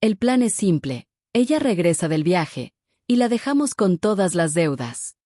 El plan es simple, ella regresa del viaje, y la dejamos con todas las deudas.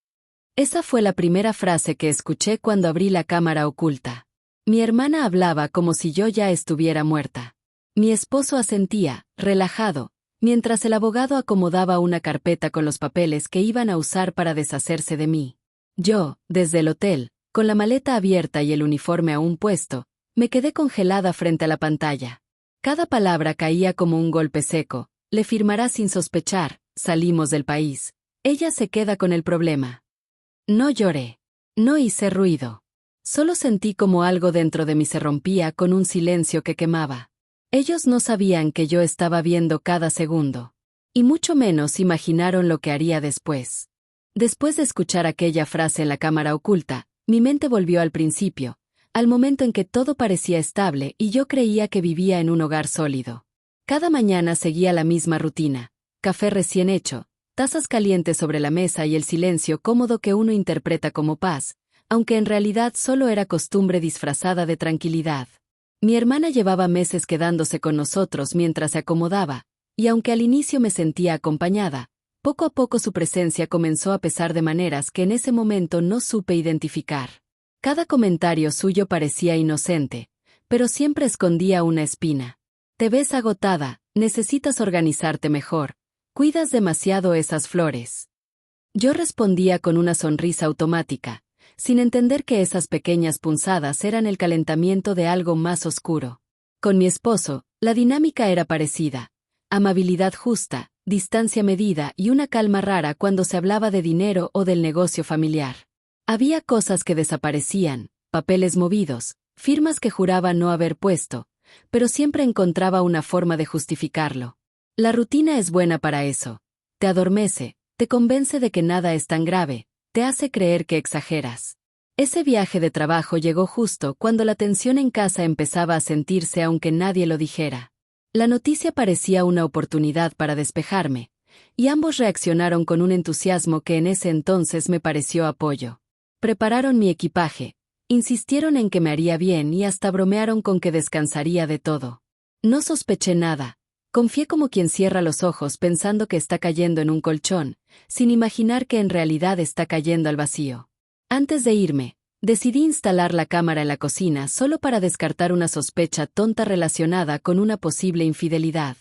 Esa fue la primera frase que escuché cuando abrí la cámara oculta. Mi hermana hablaba como si yo ya estuviera muerta. Mi esposo asentía, relajado, mientras el abogado acomodaba una carpeta con los papeles que iban a usar para deshacerse de mí. Yo, desde el hotel, con la maleta abierta y el uniforme aún puesto, me quedé congelada frente a la pantalla. Cada palabra caía como un golpe seco. Le firmará sin sospechar, salimos del país. Ella se queda con el problema. No lloré. No hice ruido. Solo sentí como algo dentro de mí se rompía con un silencio que quemaba. Ellos no sabían que yo estaba viendo cada segundo. Y mucho menos imaginaron lo que haría después. Después de escuchar aquella frase en la cámara oculta, mi mente volvió al principio, al momento en que todo parecía estable y yo creía que vivía en un hogar sólido. Cada mañana seguía la misma rutina: café recién hecho, tazas calientes sobre la mesa y el silencio cómodo que uno interpreta como paz, aunque en realidad solo era costumbre disfrazada de tranquilidad. Mi hermana llevaba meses quedándose con nosotros mientras se acomodaba, y aunque al inicio me sentía acompañada, poco a poco su presencia comenzó a pesar de maneras que en ese momento no supe identificar. Cada comentario suyo parecía inocente, pero siempre escondía una espina. Te ves agotada, necesitas organizarte mejor, cuidas demasiado esas flores. Yo respondía con una sonrisa automática, sin entender que esas pequeñas punzadas eran el calentamiento de algo más oscuro. Con mi esposo, la dinámica era parecida: amabilidad justa, distancia medida y una calma rara cuando se hablaba de dinero o del negocio familiar. Había cosas que desaparecían, papeles movidos, firmas que juraba no haber puesto, pero siempre encontraba una forma de justificarlo. La rutina es buena para eso. Te adormece, te convence de que nada es tan grave, te hace creer que exageras. Ese viaje de trabajo llegó justo cuando la tensión en casa empezaba a sentirse aunque nadie lo dijera. La noticia parecía una oportunidad para despejarme, y ambos reaccionaron con un entusiasmo que en ese entonces me pareció apoyo. Prepararon mi equipaje, insistieron en que me haría bien y hasta bromearon con que descansaría de todo. No sospeché nada. Confié como quien cierra los ojos pensando que está cayendo en un colchón, sin imaginar que en realidad está cayendo al vacío. Antes de irme, decidí instalar la cámara en la cocina solo para descartar una sospecha tonta relacionada con una posible infidelidad.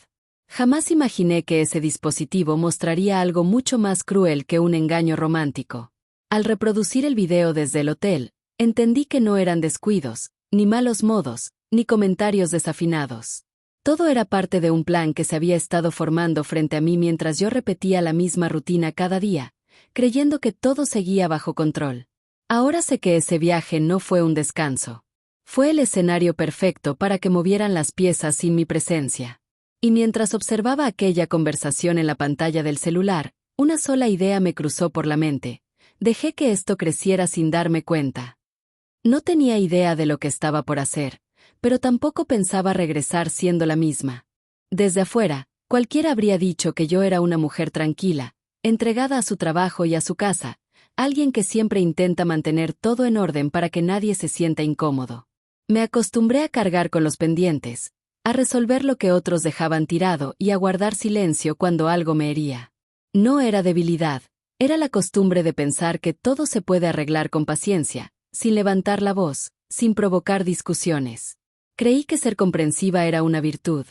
Jamás imaginé que ese dispositivo mostraría algo mucho más cruel que un engaño romántico. Al reproducir el video desde el hotel, entendí que no eran descuidos, ni malos modos, ni comentarios desafinados. Todo era parte de un plan que se había estado formando frente a mí mientras yo repetía la misma rutina cada día, creyendo que todo seguía bajo control. Ahora sé que ese viaje no fue un descanso. Fue el escenario perfecto para que movieran las piezas sin mi presencia. Y mientras observaba aquella conversación en la pantalla del celular, una sola idea me cruzó por la mente: dejé que esto creciera sin darme cuenta. No tenía idea de lo que estaba por hacer, pero tampoco pensaba regresar siendo la misma. Desde afuera, cualquiera habría dicho que yo era una mujer tranquila, entregada a su trabajo y a su casa, alguien que siempre intenta mantener todo en orden para que nadie se sienta incómodo. Me acostumbré a cargar con los pendientes, a resolver lo que otros dejaban tirado y a guardar silencio cuando algo me hería. No era debilidad, era la costumbre de pensar que todo se puede arreglar con paciencia, sin levantar la voz, sin provocar discusiones. Creí que ser comprensiva era una virtud,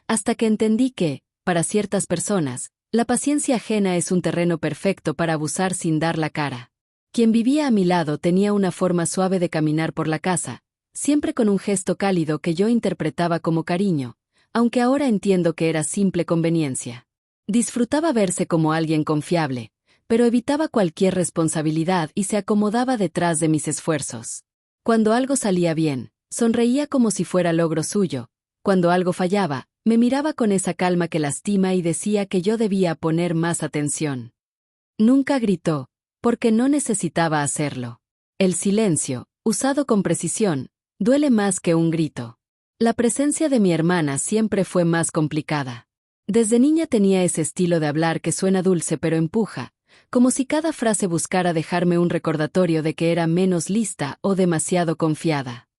hasta que entendí que, para ciertas personas, la paciencia ajena es un terreno perfecto para abusar sin dar la cara. Quien vivía a mi lado tenía una forma suave de caminar por la casa, siempre con un gesto cálido que yo interpretaba como cariño, aunque ahora entiendo que era simple conveniencia. Disfrutaba verse como alguien confiable, pero evitaba cualquier responsabilidad y se acomodaba detrás de mis esfuerzos. Cuando algo salía bien, sonreía como si fuera logro suyo. Cuando algo fallaba, me miraba con esa calma que lastima y decía que yo debía poner más atención. Nunca gritó, porque no necesitaba hacerlo. El silencio, usado con precisión, duele más que un grito. La presencia de mi hermana siempre fue más complicada. Desde niña tenía ese estilo de hablar que suena dulce pero empuja, como si cada frase buscara dejarme un recordatorio de que era menos lista o demasiado confiada.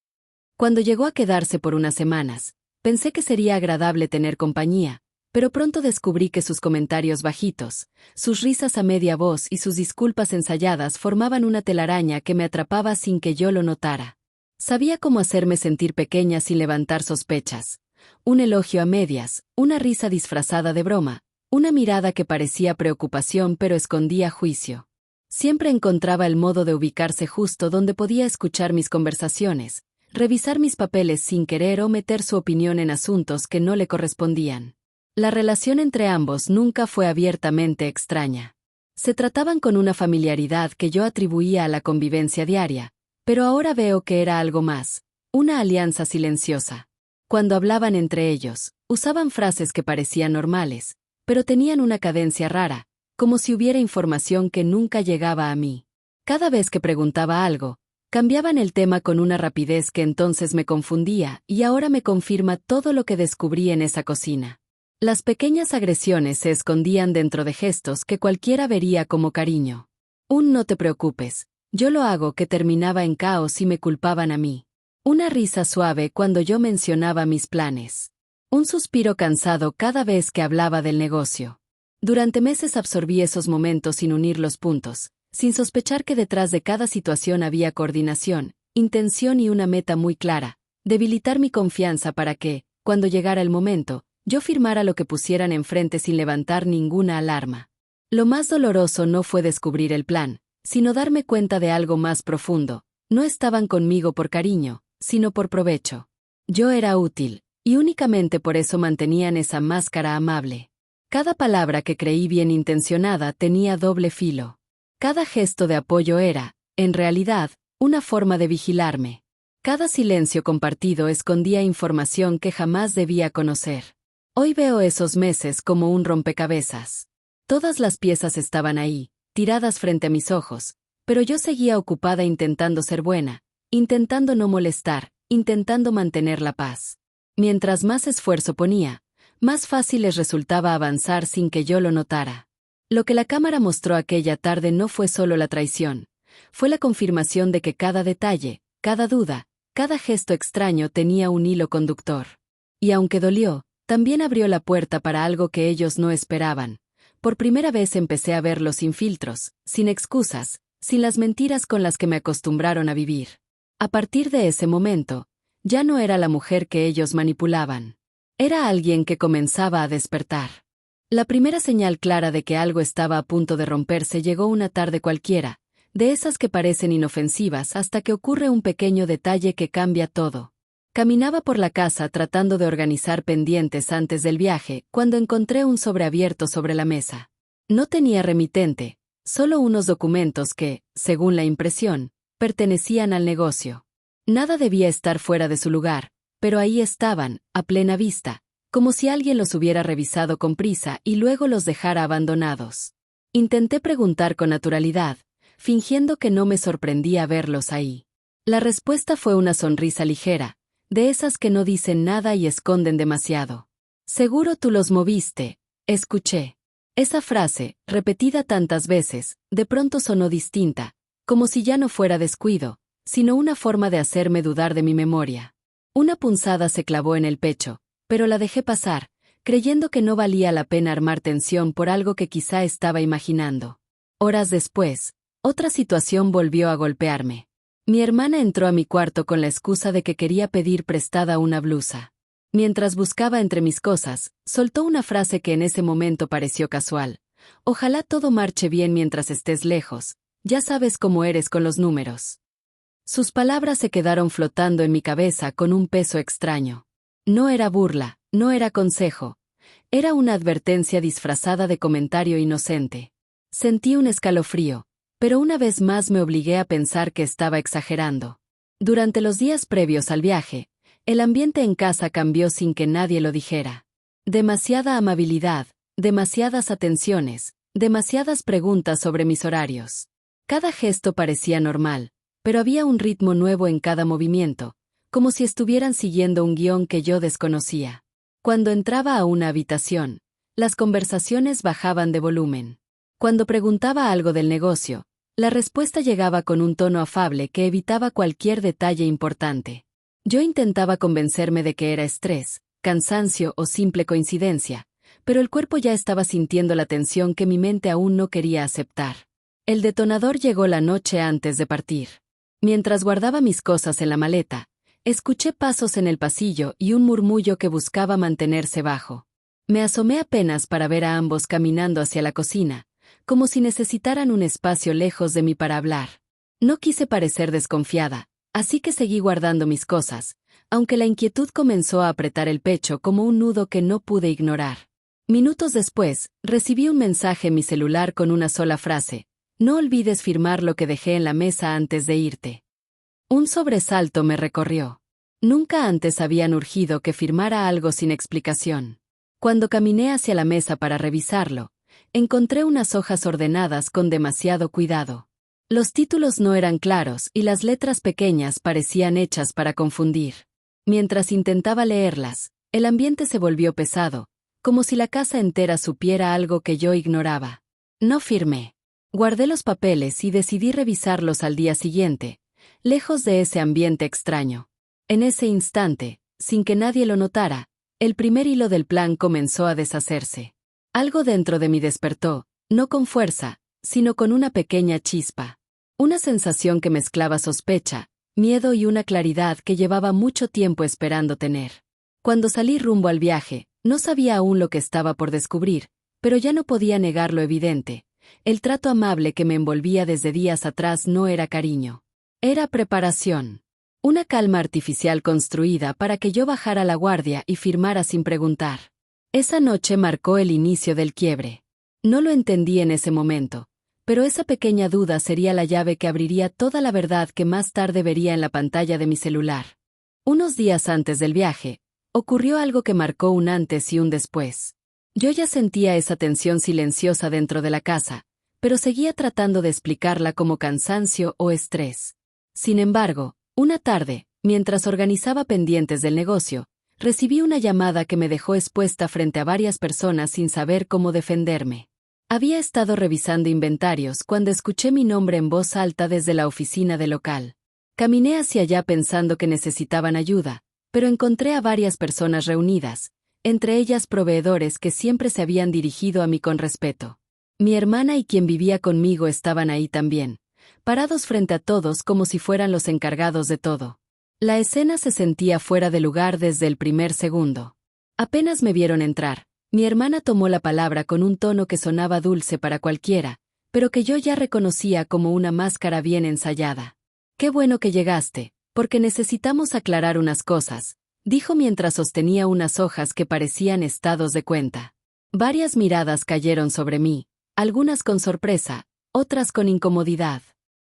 Cuando llegó a quedarse por unas semanas, pensé que sería agradable tener compañía, pero pronto descubrí que sus comentarios bajitos, sus risas a media voz y sus disculpas ensayadas formaban una telaraña que me atrapaba sin que yo lo notara. Sabía cómo hacerme sentir pequeña sin levantar sospechas. Un elogio a medias, una risa disfrazada de broma, una mirada que parecía preocupación pero escondía juicio. Siempre encontraba el modo de ubicarse justo donde podía escuchar mis conversaciones, revisar mis papeles sin querer o meter su opinión en asuntos que no le correspondían. La relación entre ambos nunca fue abiertamente extraña. Se trataban con una familiaridad que yo atribuía a la convivencia diaria, pero ahora veo que era algo más, una alianza silenciosa. Cuando hablaban entre ellos, usaban frases que parecían normales, pero tenían una cadencia rara, como si hubiera información que nunca llegaba a mí. Cada vez que preguntaba algo, cambiaban el tema con una rapidez que entonces me confundía y ahora me confirma todo lo que descubrí en esa cocina. Las pequeñas agresiones se escondían dentro de gestos que cualquiera vería como cariño. Un no te preocupes, yo lo hago que terminaba en caos y me culpaban a mí. Una risa suave cuando yo mencionaba mis planes. Un suspiro cansado cada vez que hablaba del negocio. Durante meses absorbí esos momentos sin unir los puntos, sin sospechar que detrás de cada situación había coordinación, intención y una meta muy clara, debilitar mi confianza para que, cuando llegara el momento, yo firmara lo que pusieran enfrente sin levantar ninguna alarma. Lo más doloroso no fue descubrir el plan, sino darme cuenta de algo más profundo. No estaban conmigo por cariño, sino por provecho. Yo era útil, y únicamente por eso mantenían esa máscara amable. Cada palabra que creí bien intencionada tenía doble filo. Cada gesto de apoyo era, en realidad, una forma de vigilarme. Cada silencio compartido escondía información que jamás debía conocer. Hoy veo esos meses como un rompecabezas. Todas las piezas estaban ahí, tiradas frente a mis ojos, pero yo seguía ocupada intentando ser buena, intentando no molestar, intentando mantener la paz. Mientras más esfuerzo ponía, más fácil les resultaba avanzar sin que yo lo notara. Lo que la cámara mostró aquella tarde no fue solo la traición, fue la confirmación de que cada detalle, cada duda, cada gesto extraño tenía un hilo conductor. Y aunque dolió, también abrió la puerta para algo que ellos no esperaban. Por primera vez empecé a verlo sin filtros, sin excusas, sin las mentiras con las que me acostumbraron a vivir. A partir de ese momento, ya no era la mujer que ellos manipulaban. Era alguien que comenzaba a despertar. La primera señal clara de que algo estaba a punto de romperse llegó una tarde cualquiera, de esas que parecen inofensivas hasta que ocurre un pequeño detalle que cambia todo. Caminaba por la casa tratando de organizar pendientes antes del viaje, cuando encontré un sobre abierto sobre la mesa. No tenía remitente, solo unos documentos que, según la impresión, pertenecían al negocio. Nada debía estar fuera de su lugar, pero ahí estaban, a plena vista, como si alguien los hubiera revisado con prisa y luego los dejara abandonados. Intenté preguntar con naturalidad, fingiendo que no me sorprendía verlos ahí. La respuesta fue una sonrisa ligera, de esas que no dicen nada y esconden demasiado. Seguro tú los moviste, escuché. Esa frase, repetida tantas veces, de pronto sonó distinta, como si ya no fuera descuido, sino una forma de hacerme dudar de mi memoria. Una punzada se clavó en el pecho, pero la dejé pasar, creyendo que no valía la pena armar tensión por algo que quizá estaba imaginando. Horas después, otra situación volvió a golpearme. Mi hermana entró a mi cuarto con la excusa de que quería pedir prestada una blusa. Mientras buscaba entre mis cosas, soltó una frase que en ese momento pareció casual. Ojalá todo marche bien mientras estés lejos, ya sabes cómo eres con los números. Sus palabras se quedaron flotando en mi cabeza con un peso extraño. No era burla, no era consejo. Era una advertencia disfrazada de comentario inocente. Sentí un escalofrío, pero una vez más me obligué a pensar que estaba exagerando. Durante los días previos al viaje, el ambiente en casa cambió sin que nadie lo dijera. Demasiada amabilidad, demasiadas atenciones, demasiadas preguntas sobre mis horarios. Cada gesto parecía normal, pero había un ritmo nuevo en cada movimiento, como si estuvieran siguiendo un guión que yo desconocía. Cuando entraba a una habitación, las conversaciones bajaban de volumen. Cuando preguntaba algo del negocio, la respuesta llegaba con un tono afable que evitaba cualquier detalle importante. Yo intentaba convencerme de que era estrés, cansancio o simple coincidencia, pero el cuerpo ya estaba sintiendo la tensión que mi mente aún no quería aceptar. El detonador llegó la noche antes de partir. Mientras guardaba mis cosas en la maleta, escuché pasos en el pasillo y un murmullo que buscaba mantenerse bajo. Me asomé apenas para ver a ambos caminando hacia la cocina, como si necesitaran un espacio lejos de mí para hablar. No quise parecer desconfiada, así que seguí guardando mis cosas, aunque la inquietud comenzó a apretar el pecho como un nudo que no pude ignorar. Minutos después, recibí un mensaje en mi celular con una sola frase: no olvides firmar lo que dejé en la mesa antes de irte. Un sobresalto me recorrió. Nunca antes habían urgido que firmara algo sin explicación. Cuando caminé hacia la mesa para revisarlo, encontré unas hojas ordenadas con demasiado cuidado. Los títulos no eran claros y las letras pequeñas parecían hechas para confundir. Mientras intentaba leerlas, el ambiente se volvió pesado, como si la casa entera supiera algo que yo ignoraba. No firmé. Guardé los papeles y decidí revisarlos al día siguiente, lejos de ese ambiente extraño. En ese instante, sin que nadie lo notara, el primer hilo del plan comenzó a deshacerse. Algo dentro de mí despertó, no con fuerza, sino con una pequeña chispa. Una sensación que mezclaba sospecha, miedo y una claridad que llevaba mucho tiempo esperando tener. Cuando salí rumbo al viaje, no sabía aún lo que estaba por descubrir, pero ya no podía negar lo evidente. El trato amable que me envolvía desde días atrás no era cariño. Era preparación. Una calma artificial construida para que yo bajara la guardia y firmara sin preguntar. Esa noche marcó el inicio del quiebre. No lo entendí en ese momento, pero esa pequeña duda sería la llave que abriría toda la verdad que más tarde vería en la pantalla de mi celular. Unos días antes del viaje, ocurrió algo que marcó un antes y un después. Yo ya sentía esa tensión silenciosa dentro de la casa, pero seguía tratando de explicarla como cansancio o estrés. Sin embargo, una tarde, mientras organizaba pendientes del negocio, recibí una llamada que me dejó expuesta frente a varias personas sin saber cómo defenderme. Había estado revisando inventarios cuando escuché mi nombre en voz alta desde la oficina del local. Caminé hacia allá pensando que necesitaban ayuda, pero encontré a varias personas reunidas, entre ellas proveedores que siempre se habían dirigido a mí con respeto. Mi hermana y quien vivía conmigo estaban ahí también, parados frente a todos como si fueran los encargados de todo. La escena se sentía fuera de lugar desde el primer segundo. Apenas me vieron entrar, mi hermana tomó la palabra con un tono que sonaba dulce para cualquiera, pero que yo ya reconocía como una máscara bien ensayada. «Qué bueno que llegaste, porque necesitamos aclarar unas cosas», dijo mientras sostenía unas hojas que parecían estados de cuenta. Varias miradas cayeron sobre mí, algunas con sorpresa, otras con incomodidad.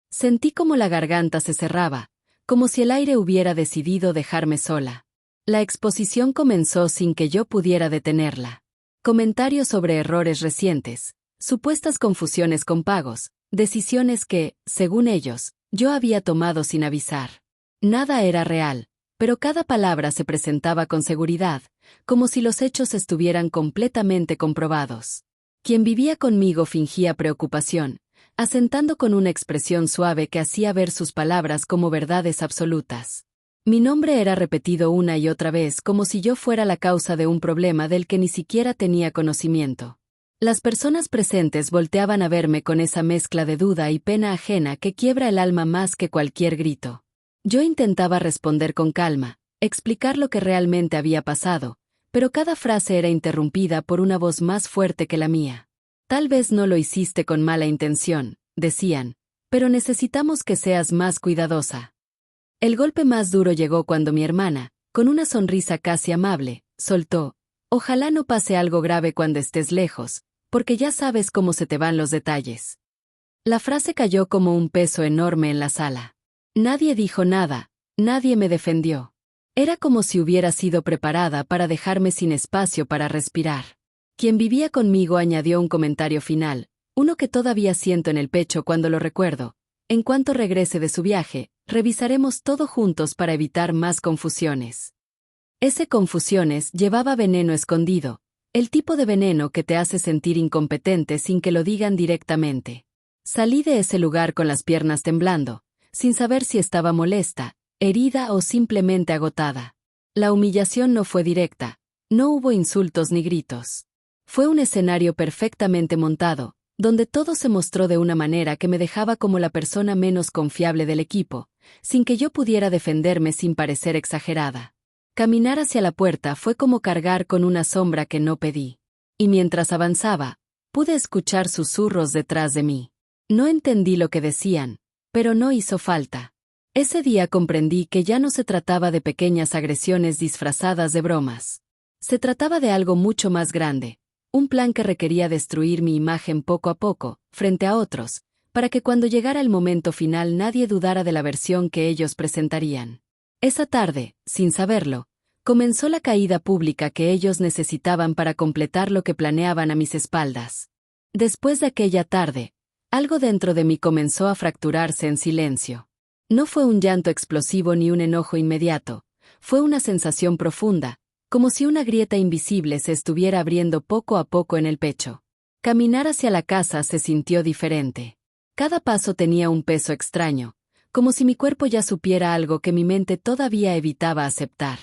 Sentí como la garganta se cerraba, como si el aire hubiera decidido dejarme sola. La exposición comenzó sin que yo pudiera detenerla. Comentarios sobre errores recientes, supuestas confusiones con pagos, decisiones que, según ellos, yo había tomado sin avisar. Nada era real, pero cada palabra se presentaba con seguridad, como si los hechos estuvieran completamente comprobados. Quien vivía conmigo fingía preocupación, asentando con una expresión suave que hacía ver sus palabras como verdades absolutas. Mi nombre era repetido una y otra vez como si yo fuera la causa de un problema del que ni siquiera tenía conocimiento. Las personas presentes volteaban a verme con esa mezcla de duda y pena ajena que quiebra el alma más que cualquier grito. Yo intentaba responder con calma, explicar lo que realmente había pasado, pero cada frase era interrumpida por una voz más fuerte que la mía. «Tal vez no lo hiciste con mala intención», decían, «pero necesitamos que seas más cuidadosa». El golpe más duro llegó cuando mi hermana, con una sonrisa casi amable, soltó: «Ojalá no pase algo grave cuando estés lejos, porque ya sabes cómo se te van los detalles». La frase cayó como un peso enorme en la sala. Nadie dijo nada, nadie me defendió. Era como si hubiera sido preparada para dejarme sin espacio para respirar. Quien vivía conmigo añadió un comentario final, uno que todavía siento en el pecho cuando lo recuerdo: «En cuanto regrese de su viaje, revisaremos todo juntos para evitar más confusiones». Ese confusiones llevaba veneno escondido, el tipo de veneno que te hace sentir incompetente sin que lo digan directamente. Salí de ese lugar con las piernas temblando, sin saber si estaba molesta, herida o simplemente agotada. La humillación no fue directa, no hubo insultos ni gritos. Fue un escenario perfectamente montado, donde todo se mostró de una manera que me dejaba como la persona menos confiable del equipo, sin que yo pudiera defenderme sin parecer exagerada. Caminar hacia la puerta fue como cargar con una sombra que no pedí. Y mientras avanzaba, pude escuchar susurros detrás de mí. No entendí lo que decían, pero no hizo falta. Ese día comprendí que ya no se trataba de pequeñas agresiones disfrazadas de bromas. Se trataba de algo mucho más grande, un plan que requería destruir mi imagen poco a poco, frente a otros, para que cuando llegara el momento final nadie dudara de la versión que ellos presentarían. Esa tarde, sin saberlo, comenzó la caída pública que ellos necesitaban para completar lo que planeaban a mis espaldas. Después de aquella tarde, algo dentro de mí comenzó a fracturarse en silencio. No fue un llanto explosivo ni un enojo inmediato, fue una sensación profunda, como si una grieta invisible se estuviera abriendo poco a poco en el pecho. Caminar hacia la casa se sintió diferente. Cada paso tenía un peso extraño, como si mi cuerpo ya supiera algo que mi mente todavía evitaba aceptar.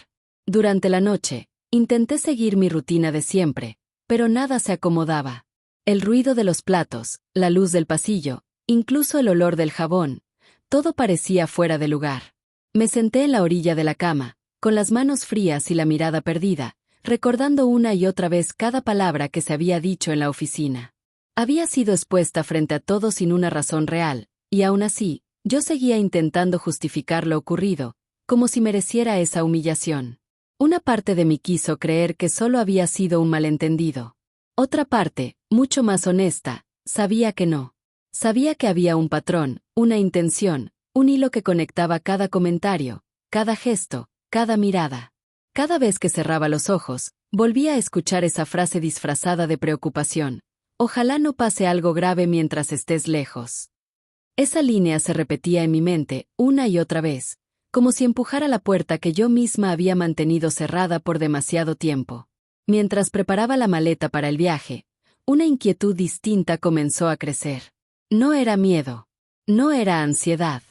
Durante la noche, intenté seguir mi rutina de siempre, pero nada se acomodaba. El ruido de los platos, la luz del pasillo, incluso el olor del jabón, todo parecía fuera de lugar. Me senté en la orilla de la cama, con las manos frías y la mirada perdida, recordando una y otra vez cada palabra que se había dicho en la oficina. Había sido expuesta frente a todos sin una razón real, y aún así, yo seguía intentando justificar lo ocurrido, como si mereciera esa humillación. Una parte de mí quiso creer que solo había sido un malentendido. Otra parte, mucho más honesta, sabía que no. Sabía que había un patrón, una intención, un hilo que conectaba cada comentario, cada gesto, cada mirada. Cada vez que cerraba los ojos, volvía a escuchar esa frase disfrazada de preocupación. Ojalá no pase algo grave mientras estés lejos. Esa línea se repetía en mi mente, una y otra vez, como si empujara la puerta que yo misma había mantenido cerrada por demasiado tiempo. Mientras preparaba la maleta para el viaje, una inquietud distinta comenzó a crecer. No era miedo. No era ansiedad.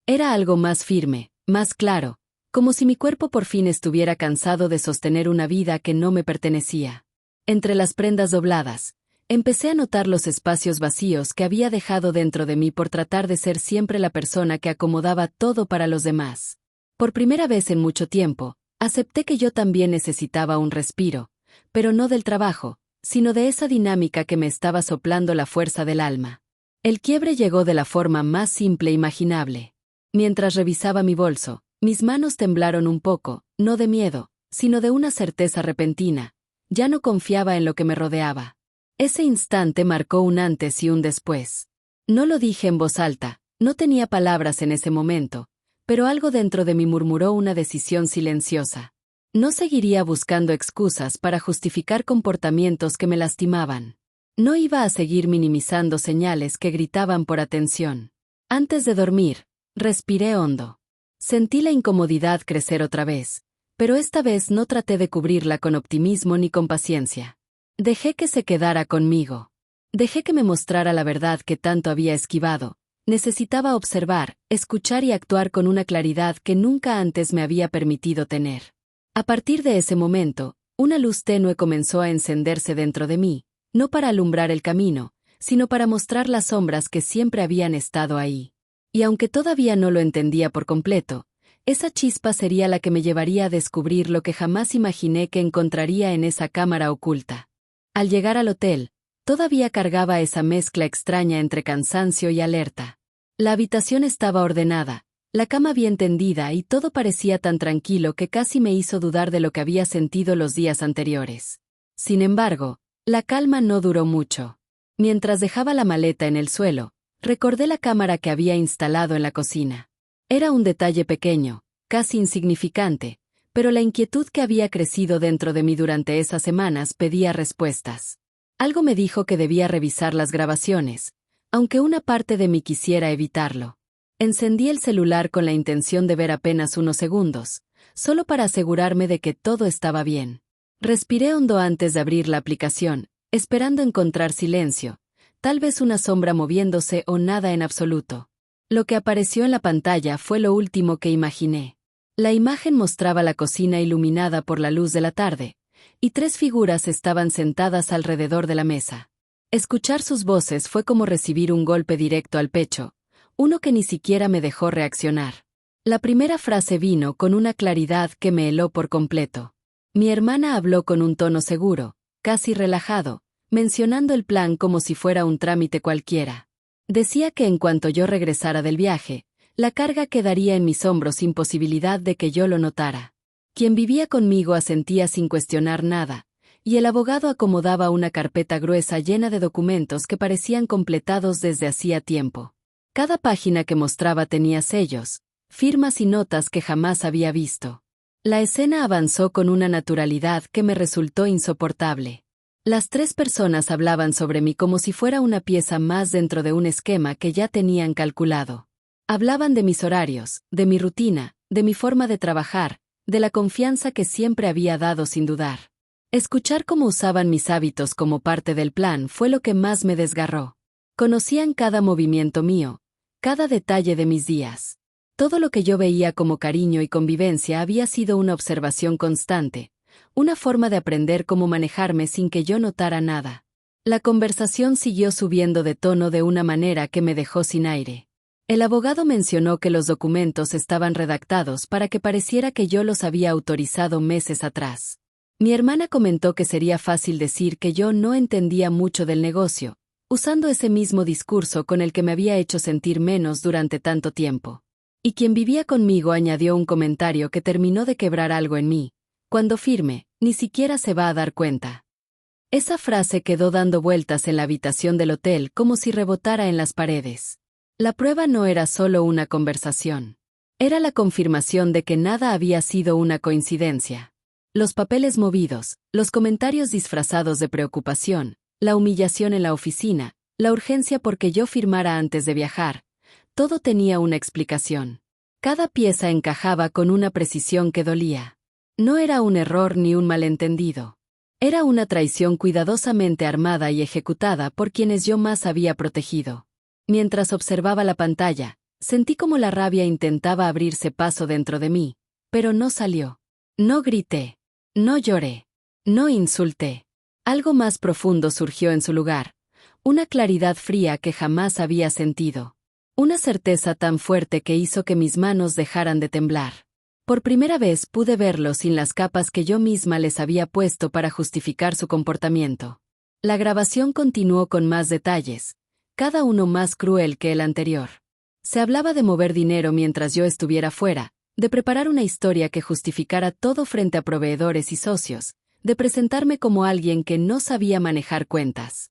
Era algo más firme, más claro, como si mi cuerpo por fin estuviera cansado de sostener una vida que no me pertenecía. Entre las prendas dobladas, empecé a notar los espacios vacíos que había dejado dentro de mí por tratar de ser siempre la persona que acomodaba todo para los demás. Por primera vez en mucho tiempo, acepté que yo también necesitaba un respiro, pero no del trabajo, sino de esa dinámica que me estaba soplando la fuerza del alma. El quiebre llegó de la forma más simple imaginable. Mientras revisaba mi bolso, mis manos temblaron un poco, no de miedo, sino de una certeza repentina. Ya no confiaba en lo que me rodeaba. Ese instante marcó un antes y un después. No lo dije en voz alta, no tenía palabras en ese momento, pero algo dentro de mí murmuró una decisión silenciosa. No seguiría buscando excusas para justificar comportamientos que me lastimaban. No iba a seguir minimizando señales que gritaban por atención. Antes de dormir, respiré hondo. Sentí la incomodidad crecer otra vez, pero esta vez no traté de cubrirla con optimismo ni con paciencia. Dejé que se quedara conmigo. Dejé que me mostrara la verdad que tanto había esquivado. Necesitaba observar, escuchar y actuar con una claridad que nunca antes me había permitido tener. A partir de ese momento, una luz tenue comenzó a encenderse dentro de mí, no para alumbrar el camino, sino para mostrar las sombras que siempre habían estado ahí. Y aunque todavía no lo entendía por completo, esa chispa sería la que me llevaría a descubrir lo que jamás imaginé que encontraría en esa cámara oculta. Al llegar al hotel, todavía cargaba esa mezcla extraña entre cansancio y alerta. La habitación estaba ordenada, la cama bien tendida y todo parecía tan tranquilo que casi me hizo dudar de lo que había sentido los días anteriores. Sin embargo, la calma no duró mucho. Mientras dejaba la maleta en el suelo, recordé la cámara que había instalado en la cocina. Era un detalle pequeño, casi insignificante, pero la inquietud que había crecido dentro de mí durante esas semanas pedía respuestas. Algo me dijo que debía revisar las grabaciones, aunque una parte de mí quisiera evitarlo. Encendí el celular con la intención de ver apenas unos segundos, solo para asegurarme de que todo estaba bien. Respiré hondo antes de abrir la aplicación, esperando encontrar silencio, tal vez una sombra moviéndose o nada en absoluto. Lo que apareció en la pantalla fue lo último que imaginé. La imagen mostraba la cocina iluminada por la luz de la tarde, y 3 figuras estaban sentadas alrededor de la mesa. Escuchar sus voces fue como recibir un golpe directo al pecho, uno que ni siquiera me dejó reaccionar. La primera frase vino con una claridad que me heló por completo. Mi hermana habló con un tono seguro, casi relajado, mencionando el plan como si fuera un trámite cualquiera. Decía que en cuanto yo regresara del viaje, la carga quedaría en mis hombros sin posibilidad de que yo lo notara. Quien vivía conmigo asentía sin cuestionar nada, y el abogado acomodaba una carpeta gruesa llena de documentos que parecían completados desde hacía tiempo. Cada página que mostraba tenía sellos, firmas y notas que jamás había visto. La escena avanzó con una naturalidad que me resultó insoportable. Las 3 personas hablaban sobre mí como si fuera una pieza más dentro de un esquema que ya tenían calculado. Hablaban de mis horarios, de mi rutina, de mi forma de trabajar, de la confianza que siempre había dado sin dudar. Escuchar cómo usaban mis hábitos como parte del plan fue lo que más me desgarró. Conocían cada movimiento mío, cada detalle de mis días. Todo lo que yo veía como cariño y convivencia había sido una observación constante, una forma de aprender cómo manejarme sin que yo notara nada. La conversación siguió subiendo de tono de una manera que me dejó sin aire. El abogado mencionó que los documentos estaban redactados para que pareciera que yo los había autorizado meses atrás. Mi hermana comentó que sería fácil decir que yo no entendía mucho del negocio, usando ese mismo discurso con el que me había hecho sentir menos durante tanto tiempo. Y quien vivía conmigo añadió un comentario que terminó de quebrar algo en mí. Cuando firme, ni siquiera se va a dar cuenta. Esa frase quedó dando vueltas en la habitación del hotel como si rebotara en las paredes. La prueba no era solo una conversación. Era la confirmación de que nada había sido una coincidencia. Los papeles movidos, los comentarios disfrazados de preocupación, la humillación en la oficina, la urgencia porque yo firmara antes de viajar, todo tenía una explicación. Cada pieza encajaba con una precisión que dolía. No era un error ni un malentendido. Era una traición cuidadosamente armada y ejecutada por quienes yo más había protegido. Mientras observaba la pantalla, sentí como la rabia intentaba abrirse paso dentro de mí, pero no salió. No grité. No lloré. No insulté. Algo más profundo surgió en su lugar. Una claridad fría que jamás había sentido. Una certeza tan fuerte que hizo que mis manos dejaran de temblar. Por primera vez pude verlo sin las capas que yo misma les había puesto para justificar su comportamiento. La grabación continuó con más detalles, cada uno más cruel que el anterior. Se hablaba de mover dinero mientras yo estuviera fuera, de preparar una historia que justificara todo frente a proveedores y socios, de presentarme como alguien que no sabía manejar cuentas.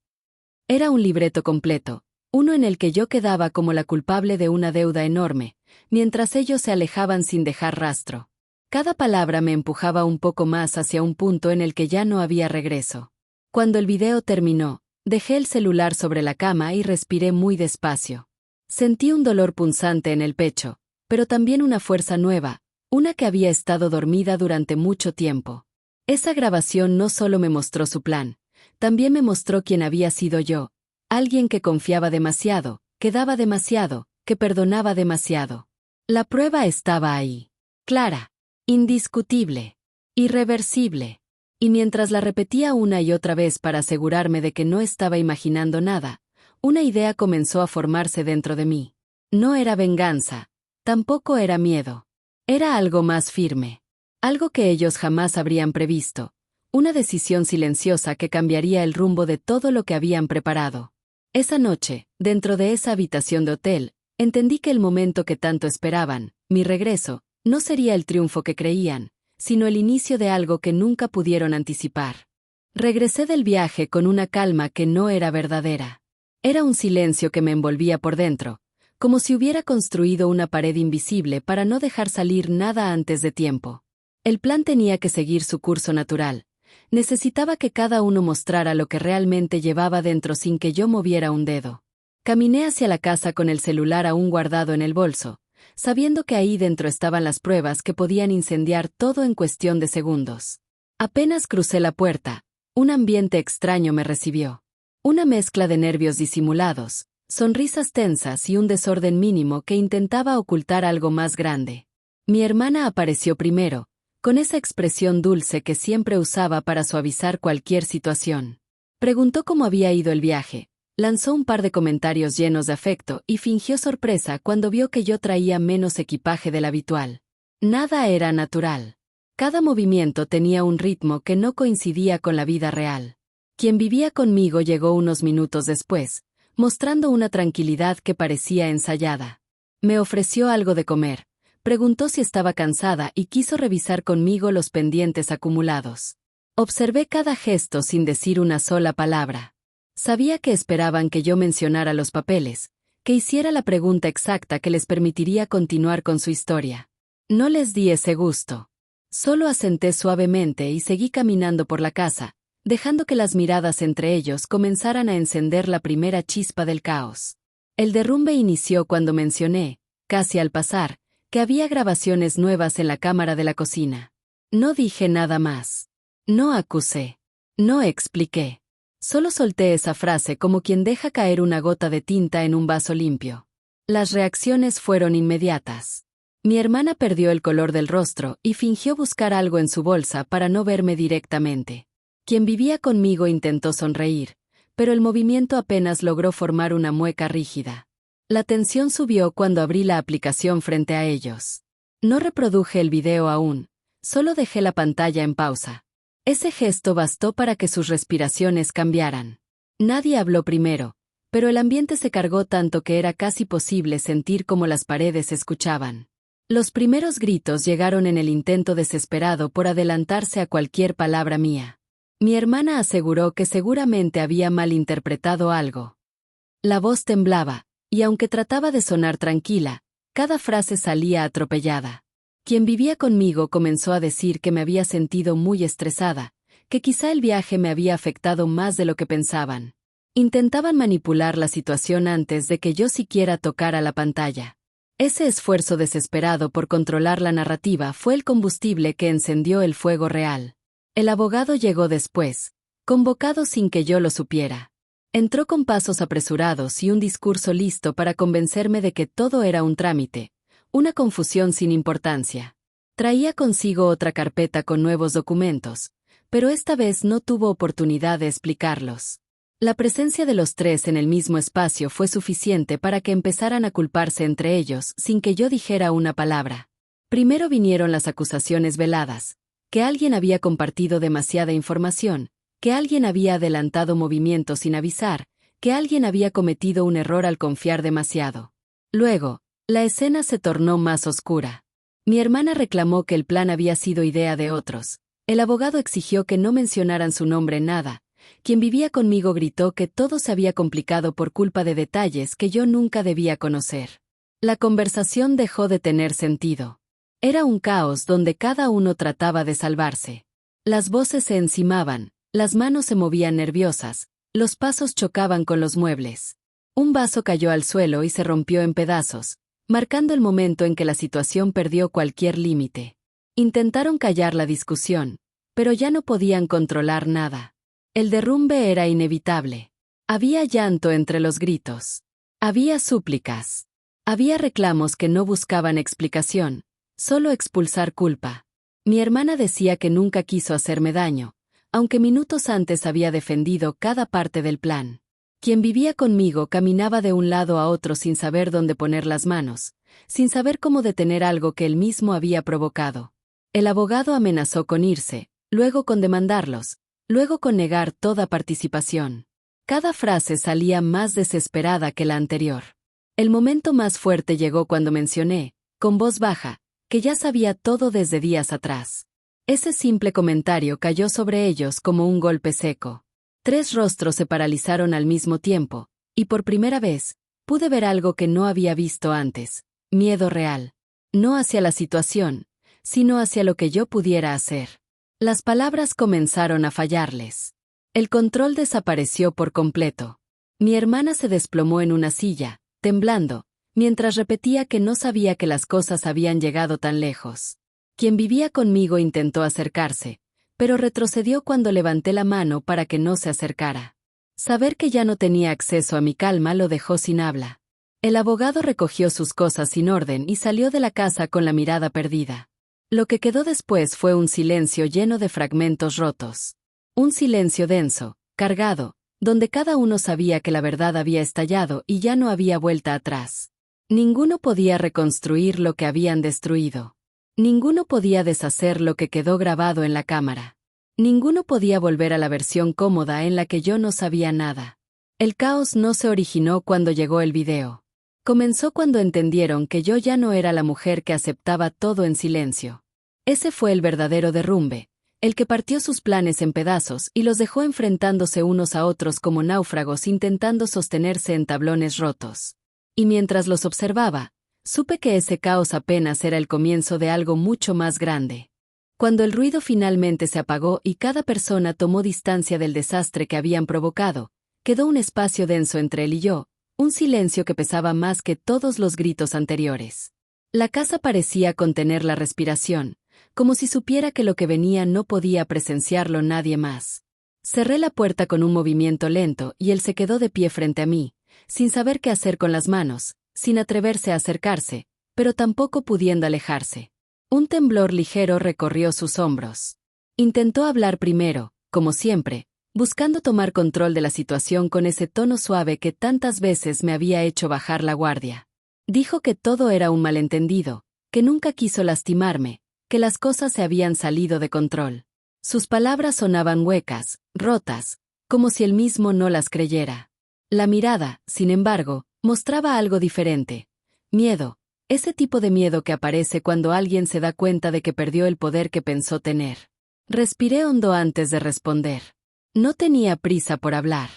Era un libreto completo, uno en el que yo quedaba como la culpable de una deuda enorme, mientras ellos se alejaban sin dejar rastro. Cada palabra me empujaba un poco más hacia un punto en el que ya no había regreso. Cuando el video terminó, dejé el celular sobre la cama y respiré muy despacio. Sentí un dolor punzante en el pecho, pero también una fuerza nueva, una que había estado dormida durante mucho tiempo. Esa grabación no solo me mostró su plan, también me mostró quién había sido yo, alguien que confiaba demasiado, que daba demasiado, que perdonaba demasiado. La prueba estaba ahí. Clara, indiscutible, irreversible. Y mientras la repetía una y otra vez para asegurarme de que no estaba imaginando nada, una idea comenzó a formarse dentro de mí. No era venganza, tampoco era miedo. Era algo más firme. Algo que ellos jamás habrían previsto. Una decisión silenciosa que cambiaría el rumbo de todo lo que habían preparado. Esa noche, dentro de esa habitación de hotel, entendí que el momento que tanto esperaban, mi regreso, no sería el triunfo que creían, sino el inicio de algo que nunca pudieron anticipar. Regresé del viaje con una calma que no era verdadera. Era un silencio que me envolvía por dentro, como si hubiera construido una pared invisible para no dejar salir nada antes de tiempo. El plan tenía que seguir su curso natural. Necesitaba que cada uno mostrara lo que realmente llevaba dentro sin que yo moviera un dedo. Caminé hacia la casa con el celular aún guardado en el bolso, sabiendo que ahí dentro estaban las pruebas que podían incendiar todo en cuestión de segundos. Apenas crucé la puerta, un ambiente extraño me recibió. Una mezcla de nervios disimulados, sonrisas tensas y un desorden mínimo que intentaba ocultar algo más grande. Mi hermana apareció primero, con esa expresión dulce que siempre usaba para suavizar cualquier situación. Preguntó cómo había ido el viaje, lanzó un par de comentarios llenos de afecto y fingió sorpresa cuando vio que yo traía menos equipaje del habitual. Nada era natural. Cada movimiento tenía un ritmo que no coincidía con la vida real. Quien vivía conmigo llegó unos minutos después, mostrando una tranquilidad que parecía ensayada. Me ofreció algo de comer, preguntó si estaba cansada y quiso revisar conmigo los pendientes acumulados. Observé cada gesto sin decir una sola palabra. Sabía que esperaban que yo mencionara los papeles, que hiciera la pregunta exacta que les permitiría continuar con su historia. No les di ese gusto. Solo asenté suavemente y seguí caminando por la casa, dejando que las miradas entre ellos comenzaran a encender la primera chispa del caos. El derrumbe inició cuando mencioné, casi al pasar, que había grabaciones nuevas en la cámara de la cocina. No dije nada más. No acusé. No expliqué. Solo solté esa frase como quien deja caer una gota de tinta en un vaso limpio. Las reacciones fueron inmediatas. Mi hermana perdió el color del rostro y fingió buscar algo en su bolsa para no verme directamente. Quien vivía conmigo intentó sonreír, pero el movimiento apenas logró formar una mueca rígida. La tensión subió cuando abrí la aplicación frente a ellos. No reproduje el video aún, solo dejé la pantalla en pausa. Ese gesto bastó para que sus respiraciones cambiaran. Nadie habló primero, pero el ambiente se cargó tanto que era casi posible sentir cómo las paredes escuchaban. Los primeros gritos llegaron en el intento desesperado por adelantarse a cualquier palabra mía. Mi hermana aseguró que seguramente había malinterpretado algo. La voz temblaba, y aunque trataba de sonar tranquila, cada frase salía atropellada. Quien vivía conmigo comenzó a decir que me había sentido muy estresada, que quizá el viaje me había afectado más de lo que pensaban. Intentaban manipular la situación antes de que yo siquiera tocara la pantalla. Ese esfuerzo desesperado por controlar la narrativa fue el combustible que encendió el fuego real. El abogado llegó después, convocado sin que yo lo supiera. Entró con pasos apresurados y un discurso listo para convencerme de que todo era un trámite, una confusión sin importancia. Traía consigo otra carpeta con nuevos documentos, pero esta vez no tuvo oportunidad de explicarlos. La presencia de los tres en el mismo espacio fue suficiente para que empezaran a culparse entre ellos sin que yo dijera una palabra. Primero vinieron las acusaciones veladas, que alguien había compartido demasiada información, que alguien había adelantado movimientos sin avisar, que alguien había cometido un error al confiar demasiado. Luego, la escena se tornó más oscura. Mi hermana reclamó que el plan había sido idea de otros. El abogado exigió que no mencionaran su nombre en nada. Quien vivía conmigo gritó que todo se había complicado por culpa de detalles que yo nunca debía conocer. La conversación dejó de tener sentido. Era un caos donde cada uno trataba de salvarse. Las voces se encimaban, las manos se movían nerviosas, los pasos chocaban con los muebles. Un vaso cayó al suelo y se rompió en pedazos, marcando el momento en que la situación perdió cualquier límite. Intentaron callar la discusión, pero ya no podían controlar nada. El derrumbe era inevitable. Había llanto entre los gritos. Había súplicas. Había reclamos que no buscaban explicación, solo expulsar culpa. Mi hermana decía que nunca quiso hacerme daño, aunque minutos antes había defendido cada parte del plan. Quien vivía conmigo caminaba de un lado a otro sin saber dónde poner las manos, sin saber cómo detener algo que él mismo había provocado. El abogado amenazó con irse, luego con demandarlos, luego con negar toda participación. Cada frase salía más desesperada que la anterior. El momento más fuerte llegó cuando mencioné, con voz baja, que ya sabía todo desde días atrás. Ese simple comentario cayó sobre ellos como un golpe seco. 3 rostros se paralizaron al mismo tiempo, y por primera vez, pude ver algo que no había visto antes, miedo real. No hacia la situación, sino hacia lo que yo pudiera hacer. Las palabras comenzaron a fallarles. El control desapareció por completo. Mi hermana se desplomó en una silla, temblando, mientras repetía que no sabía que las cosas habían llegado tan lejos. Quien vivía conmigo intentó acercarse, pero retrocedió cuando levanté la mano para que no se acercara. Saber que ya no tenía acceso a mi calma lo dejó sin habla. El abogado recogió sus cosas sin orden y salió de la casa con la mirada perdida. Lo que quedó después fue un silencio lleno de fragmentos rotos. Un silencio denso, cargado, donde cada uno sabía que la verdad había estallado y ya no había vuelta atrás. Ninguno podía reconstruir lo que habían destruido. Ninguno podía deshacer lo que quedó grabado en la cámara. Ninguno podía volver a la versión cómoda en la que yo no sabía nada. El caos no se originó cuando llegó el video. Comenzó cuando entendieron que yo ya no era la mujer que aceptaba todo en silencio. Ese fue el verdadero derrumbe, el que partió sus planes en pedazos y los dejó enfrentándose unos a otros como náufragos intentando sostenerse en tablones rotos. Y mientras los observaba, supe que ese caos apenas era el comienzo de algo mucho más grande. Cuando el ruido finalmente se apagó y cada persona tomó distancia del desastre que habían provocado, quedó un espacio denso entre él y yo, un silencio que pesaba más que todos los gritos anteriores. La casa parecía contener la respiración, como si supiera que lo que venía no podía presenciarlo nadie más. Cerré la puerta con un movimiento lento y él se quedó de pie frente a mí, sin saber qué hacer con las manos, sin atreverse a acercarse, pero tampoco pudiendo alejarse. Un temblor ligero recorrió sus hombros. Intentó hablar primero, como siempre, buscando tomar control de la situación con ese tono suave que tantas veces me había hecho bajar la guardia. Dijo que todo era un malentendido, que nunca quiso lastimarme, que las cosas se habían salido de control. Sus palabras sonaban huecas, rotas, como si él mismo no las creyera. La mirada, sin embargo, mostraba algo diferente. Miedo, ese tipo de miedo que aparece cuando alguien se da cuenta de que perdió el poder que pensó tener. Respiré hondo antes de responder. No tenía prisa por hablar.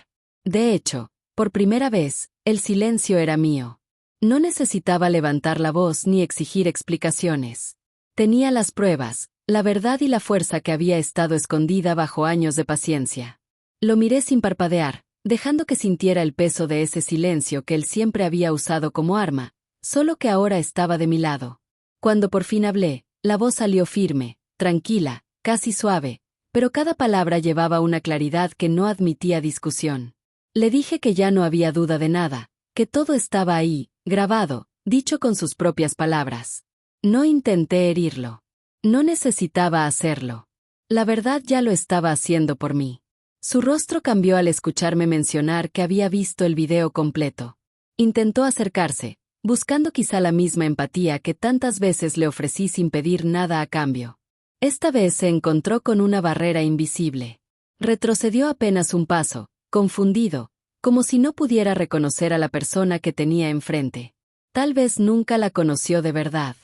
De hecho, por primera vez, el silencio era mío. No necesitaba levantar la voz ni exigir explicaciones. Tenía las pruebas, la verdad y la fuerza que había estado escondida bajo años de paciencia. Lo miré sin parpadear, dejando que sintiera el peso de ese silencio que él siempre había usado como arma, solo que ahora estaba de mi lado. Cuando por fin hablé, la voz salió firme, tranquila, casi suave, pero cada palabra llevaba una claridad que no admitía discusión. Le dije que ya no había duda de nada, que todo estaba ahí, grabado, dicho con sus propias palabras. No intenté herirlo. No necesitaba hacerlo. La verdad ya lo estaba haciendo por mí. Su rostro cambió al escucharme mencionar que había visto el video completo. Intentó acercarse, buscando quizá la misma empatía que tantas veces le ofrecí sin pedir nada a cambio. Esta vez se encontró con una barrera invisible. Retrocedió apenas un paso, confundido, como si no pudiera reconocer a la persona que tenía enfrente. Tal vez nunca la conoció de verdad.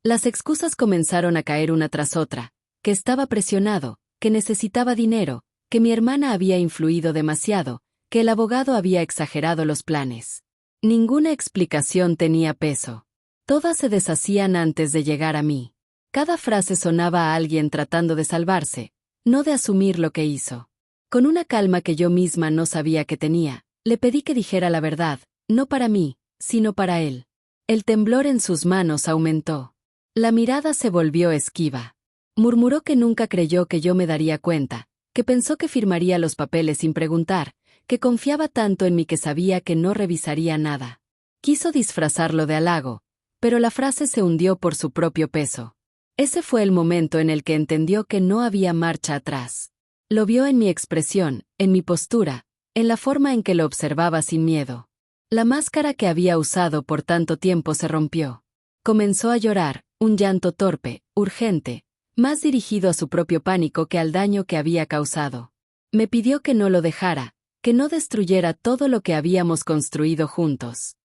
Las excusas comenzaron a caer una tras otra, que estaba presionado, que necesitaba dinero, que mi hermana había influido demasiado, que el abogado había exagerado los planes. Ninguna explicación tenía peso. Todas se deshacían antes de llegar a mí. Cada frase sonaba a alguien tratando de salvarse, no de asumir lo que hizo. Con una calma que yo misma no sabía que tenía, le pedí que dijera la verdad, no para mí, sino para él. El temblor en sus manos aumentó. La mirada se volvió esquiva. Murmuró que nunca creyó que yo me daría cuenta, que pensó que firmaría los papeles sin preguntar, que confiaba tanto en mí que sabía que no revisaría nada. Quiso disfrazarlo de halago, pero la frase se hundió por su propio peso. Ese fue el momento en el que entendió que no había marcha atrás. Lo vio en mi expresión, en mi postura, en la forma en que lo observaba sin miedo. La máscara que había usado por tanto tiempo se rompió. Comenzó a llorar, un llanto torpe, urgente, más dirigido a su propio pánico que al daño que había causado. Me pidió que no lo dejara, que no destruyera todo lo que habíamos construido juntos.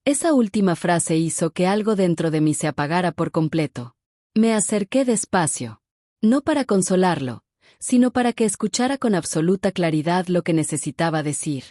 Esa última frase hizo que algo dentro de mí se apagara por completo. Me acerqué despacio. No para consolarlo, sino para que escuchara con absoluta claridad lo que necesitaba decir.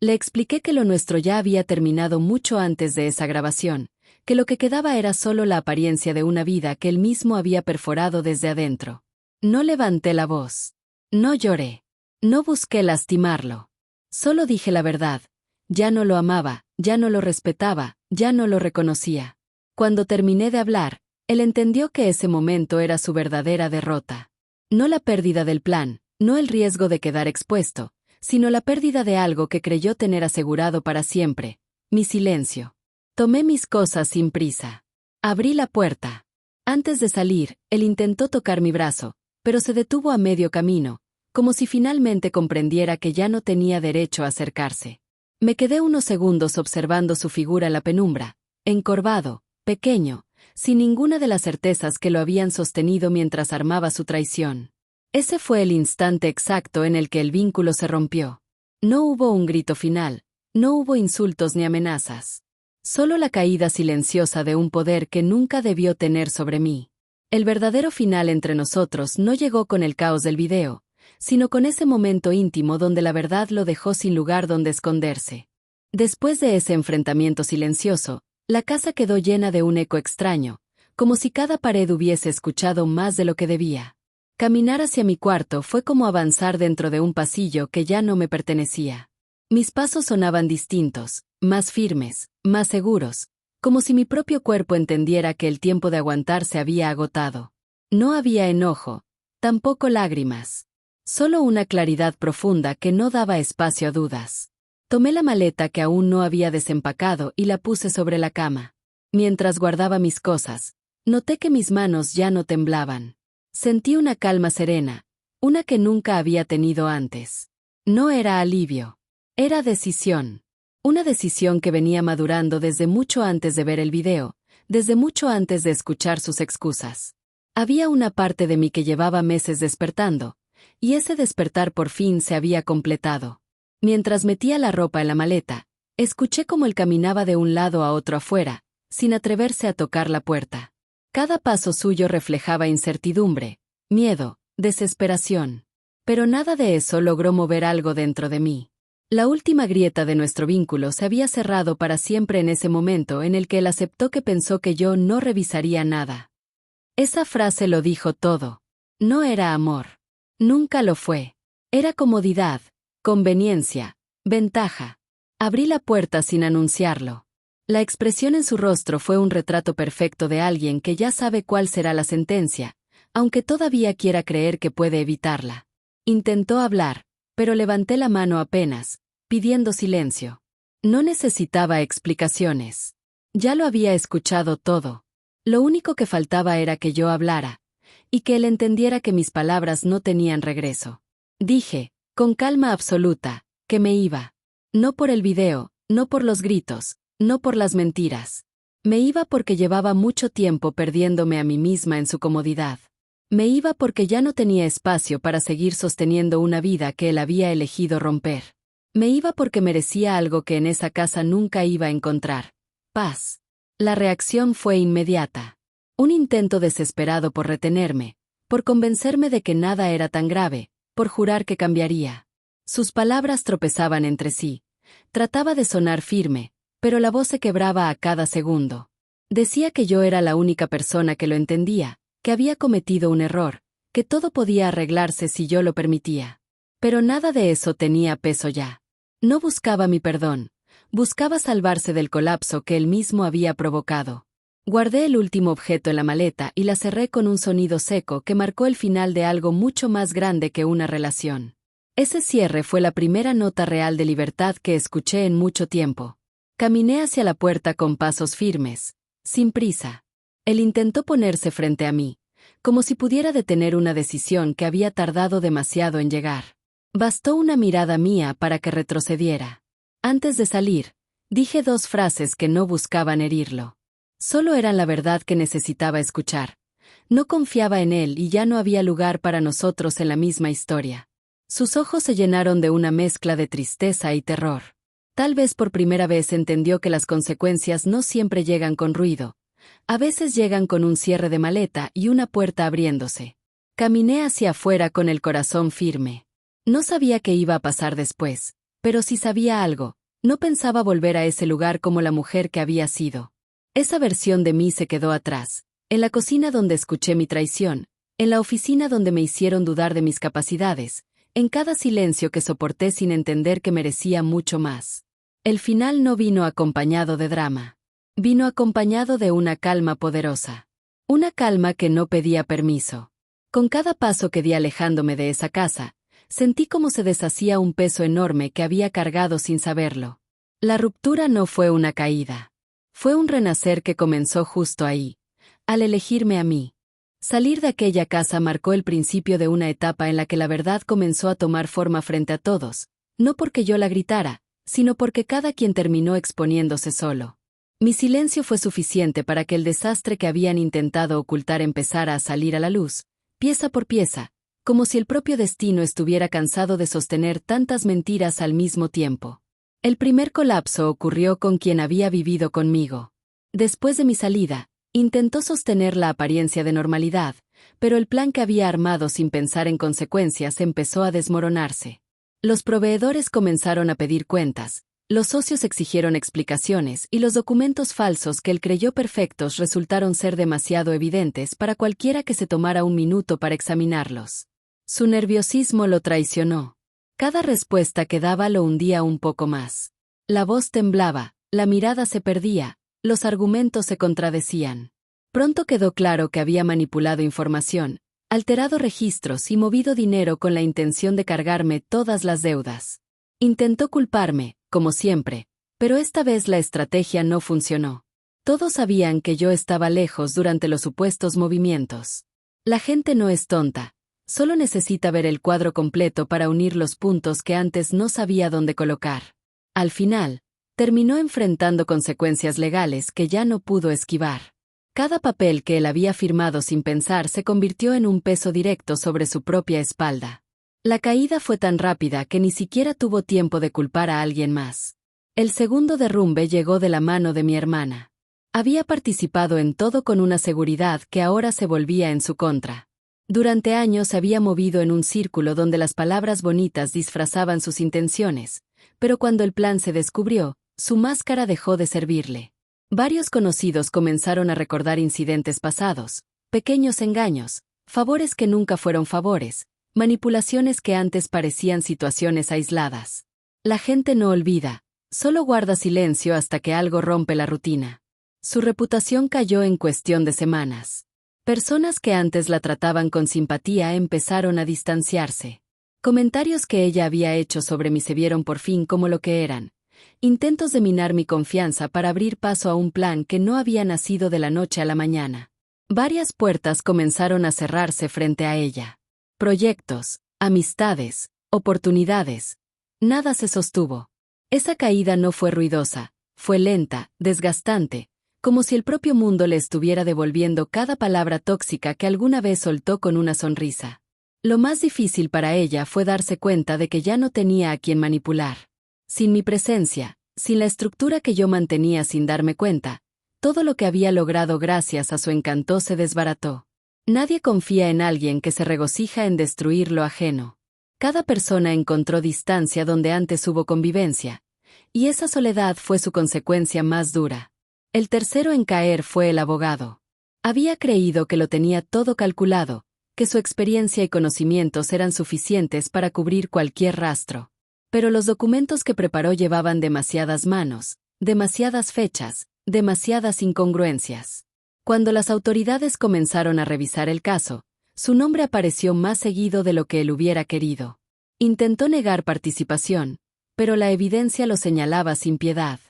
Le expliqué que lo nuestro ya había terminado mucho antes de esa grabación, que lo que quedaba era solo la apariencia de una vida que él mismo había perforado desde adentro. No levanté la voz. No lloré. No busqué lastimarlo. Solo dije la verdad. Ya no lo amaba, ya no lo respetaba, ya no lo reconocía. Cuando terminé de hablar, él entendió que ese momento era su verdadera derrota. No la pérdida del plan, no el riesgo de quedar expuesto, sino la pérdida de algo que creyó tener asegurado para siempre, mi silencio. Tomé mis cosas sin prisa. Abrí la puerta. Antes de salir, él intentó tocar mi brazo, pero se detuvo a medio camino, como si finalmente comprendiera que ya no tenía derecho a acercarse. Me quedé unos segundos observando su figura en la penumbra, encorvado, pequeño, sin ninguna de las certezas que lo habían sostenido mientras armaba su traición. Ese fue el instante exacto en el que el vínculo se rompió. No hubo un grito final, no hubo insultos ni amenazas. Solo la caída silenciosa de un poder que nunca debió tener sobre mí. El verdadero final entre nosotros no llegó con el caos del video, sino con ese momento íntimo donde la verdad lo dejó sin lugar donde esconderse. Después de ese enfrentamiento silencioso, la casa quedó llena de un eco extraño, como si cada pared hubiese escuchado más de lo que debía. Caminar hacia mi cuarto fue como avanzar dentro de un pasillo que ya no me pertenecía. Mis pasos sonaban distintos, más firmes, más seguros, como si mi propio cuerpo entendiera que el tiempo de aguantar se había agotado. No había enojo, tampoco lágrimas. Solo una claridad profunda que no daba espacio a dudas. Tomé la maleta que aún no había desempacado y la puse sobre la cama. Mientras guardaba mis cosas, noté que mis manos ya no temblaban. Sentí una calma serena, una que nunca había tenido antes. No era alivio, era decisión. Una decisión que venía madurando desde mucho antes de ver el video, desde mucho antes de escuchar sus excusas. Había una parte de mí que llevaba meses despertando, y ese despertar por fin se había completado. Mientras metía la ropa en la maleta, escuché cómo él caminaba de un lado a otro afuera, sin atreverse a tocar la puerta. Cada paso suyo reflejaba incertidumbre, miedo, desesperación. Pero nada de eso logró mover algo dentro de mí. La última grieta de nuestro vínculo se había cerrado para siempre en ese momento en el que él aceptó que pensó que yo no revisaría nada. Esa frase lo dijo todo. No era amor. Nunca lo fue. Era comodidad, conveniencia, ventaja. Abrí la puerta sin anunciarlo. La expresión en su rostro fue un retrato perfecto de alguien que ya sabe cuál será la sentencia, aunque todavía quiera creer que puede evitarla. Intentó hablar, pero levanté la mano apenas, pidiendo silencio. No necesitaba explicaciones. Ya lo había escuchado todo. Lo único que faltaba era que yo hablara, y que él entendiera que mis palabras no tenían regreso. Dije, con calma absoluta, que me iba. No por el video, no por los gritos, no por las mentiras. Me iba porque llevaba mucho tiempo perdiéndome a mí misma en su comodidad. Me iba porque ya no tenía espacio para seguir sosteniendo una vida que él había elegido romper. Me iba porque merecía algo que en esa casa nunca iba a encontrar: paz. La reacción fue inmediata. Un intento desesperado por retenerme, por convencerme de que nada era tan grave, por jurar que cambiaría. Sus palabras tropezaban entre sí. Trataba de sonar firme, pero la voz se quebraba a cada segundo. Decía que yo era la única persona que lo entendía, que había cometido un error, que todo podía arreglarse si yo lo permitía. Pero nada de eso tenía peso ya. No buscaba mi perdón, buscaba salvarse del colapso que él mismo había provocado. Guardé el último objeto en la maleta y la cerré con un sonido seco que marcó el final de algo mucho más grande que una relación. Ese cierre fue la primera nota real de libertad que escuché en mucho tiempo. Caminé hacia la puerta con pasos firmes, sin prisa. Él intentó ponerse frente a mí, como si pudiera detener una decisión que había tardado demasiado en llegar. Bastó una mirada mía para que retrocediera. Antes de salir, dije 2 frases que no buscaban herirlo. Solo eran la verdad que necesitaba escuchar. No confiaba en él y ya no había lugar para nosotros en la misma historia. Sus ojos se llenaron de una mezcla de tristeza y terror. Tal vez por primera vez entendió que las consecuencias no siempre llegan con ruido. A veces llegan con un cierre de maleta y una puerta abriéndose. Caminé hacia afuera con el corazón firme. No sabía qué iba a pasar después, pero si sabía algo, no pensaba volver a ese lugar como la mujer que había sido. Esa versión de mí se quedó atrás, en la cocina donde escuché mi traición, en la oficina donde me hicieron dudar de mis capacidades, en cada silencio que soporté sin entender que merecía mucho más. El final no vino acompañado de drama. Vino acompañado de una calma poderosa. Una calma que no pedía permiso. Con cada paso que di alejándome de esa casa, sentí como se deshacía un peso enorme que había cargado sin saberlo. La ruptura no fue una caída. Fue un renacer que comenzó justo ahí, al elegirme a mí. Salir de aquella casa marcó el principio de una etapa en la que la verdad comenzó a tomar forma frente a todos, no porque yo la gritara, sino porque cada quien terminó exponiéndose solo. Mi silencio fue suficiente para que el desastre que habían intentado ocultar empezara a salir a la luz, pieza por pieza, como si el propio destino estuviera cansado de sostener tantas mentiras al mismo tiempo. El primer colapso ocurrió con quien había vivido conmigo. Después de mi salida, intentó sostener la apariencia de normalidad, pero el plan que había armado sin pensar en consecuencias empezó a desmoronarse. Los proveedores comenzaron a pedir cuentas, los socios exigieron explicaciones y los documentos falsos que él creyó perfectos resultaron ser demasiado evidentes para cualquiera que se tomara un minuto para examinarlos. Su nerviosismo lo traicionó. Cada respuesta que daba lo hundía un poco más. La voz temblaba, la mirada se perdía, los argumentos se contradecían. Pronto quedó claro que había manipulado información, alterado registros y movido dinero con la intención de cargarme todas las deudas. Intentó culparme, como siempre, pero esta vez la estrategia no funcionó. Todos sabían que yo estaba lejos durante los supuestos movimientos. La gente no es tonta, solo necesita ver el cuadro completo para unir los puntos que antes no sabía dónde colocar. Al final, terminó enfrentando consecuencias legales que ya no pudo esquivar. Cada papel que él había firmado sin pensar se convirtió en un peso directo sobre su propia espalda. La caída fue tan rápida que ni siquiera tuvo tiempo de culpar a alguien más. El segundo derrumbe llegó de la mano de mi hermana. Había participado en todo con una seguridad que ahora se volvía en su contra. Durante años se había movido en un círculo donde las palabras bonitas disfrazaban sus intenciones, pero cuando el plan se descubrió, su máscara dejó de servirle. Varios conocidos comenzaron a recordar incidentes pasados, pequeños engaños, favores que nunca fueron favores, manipulaciones que antes parecían situaciones aisladas. La gente no olvida, solo guarda silencio hasta que algo rompe la rutina. Su reputación cayó en cuestión de semanas. Personas que antes la trataban con simpatía empezaron a distanciarse. Comentarios que ella había hecho sobre mí se vieron por fin como lo que eran. Intentos de minar mi confianza para abrir paso a un plan que no había nacido de la noche a la mañana. Varias puertas comenzaron a cerrarse frente a ella. Proyectos, amistades, oportunidades. Nada se sostuvo. Esa caída no fue ruidosa, fue lenta, desgastante, como si el propio mundo le estuviera devolviendo cada palabra tóxica que alguna vez soltó con una sonrisa. Lo más difícil para ella fue darse cuenta de que ya no tenía a quien manipular. Sin mi presencia, sin la estructura que yo mantenía sin darme cuenta, todo lo que había logrado gracias a su encanto se desbarató. Nadie confía en alguien que se regocija en destruir lo ajeno. Cada persona encontró distancia donde antes hubo convivencia, y esa soledad fue su consecuencia más dura. El tercero en caer fue el abogado. Había creído que lo tenía todo calculado, que su experiencia y conocimientos eran suficientes para cubrir cualquier rastro. Pero los documentos que preparó llevaban demasiadas manos, demasiadas fechas, demasiadas incongruencias. Cuando las autoridades comenzaron a revisar el caso, su nombre apareció más seguido de lo que él hubiera querido. Intentó negar participación, pero la evidencia lo señalaba sin piedad.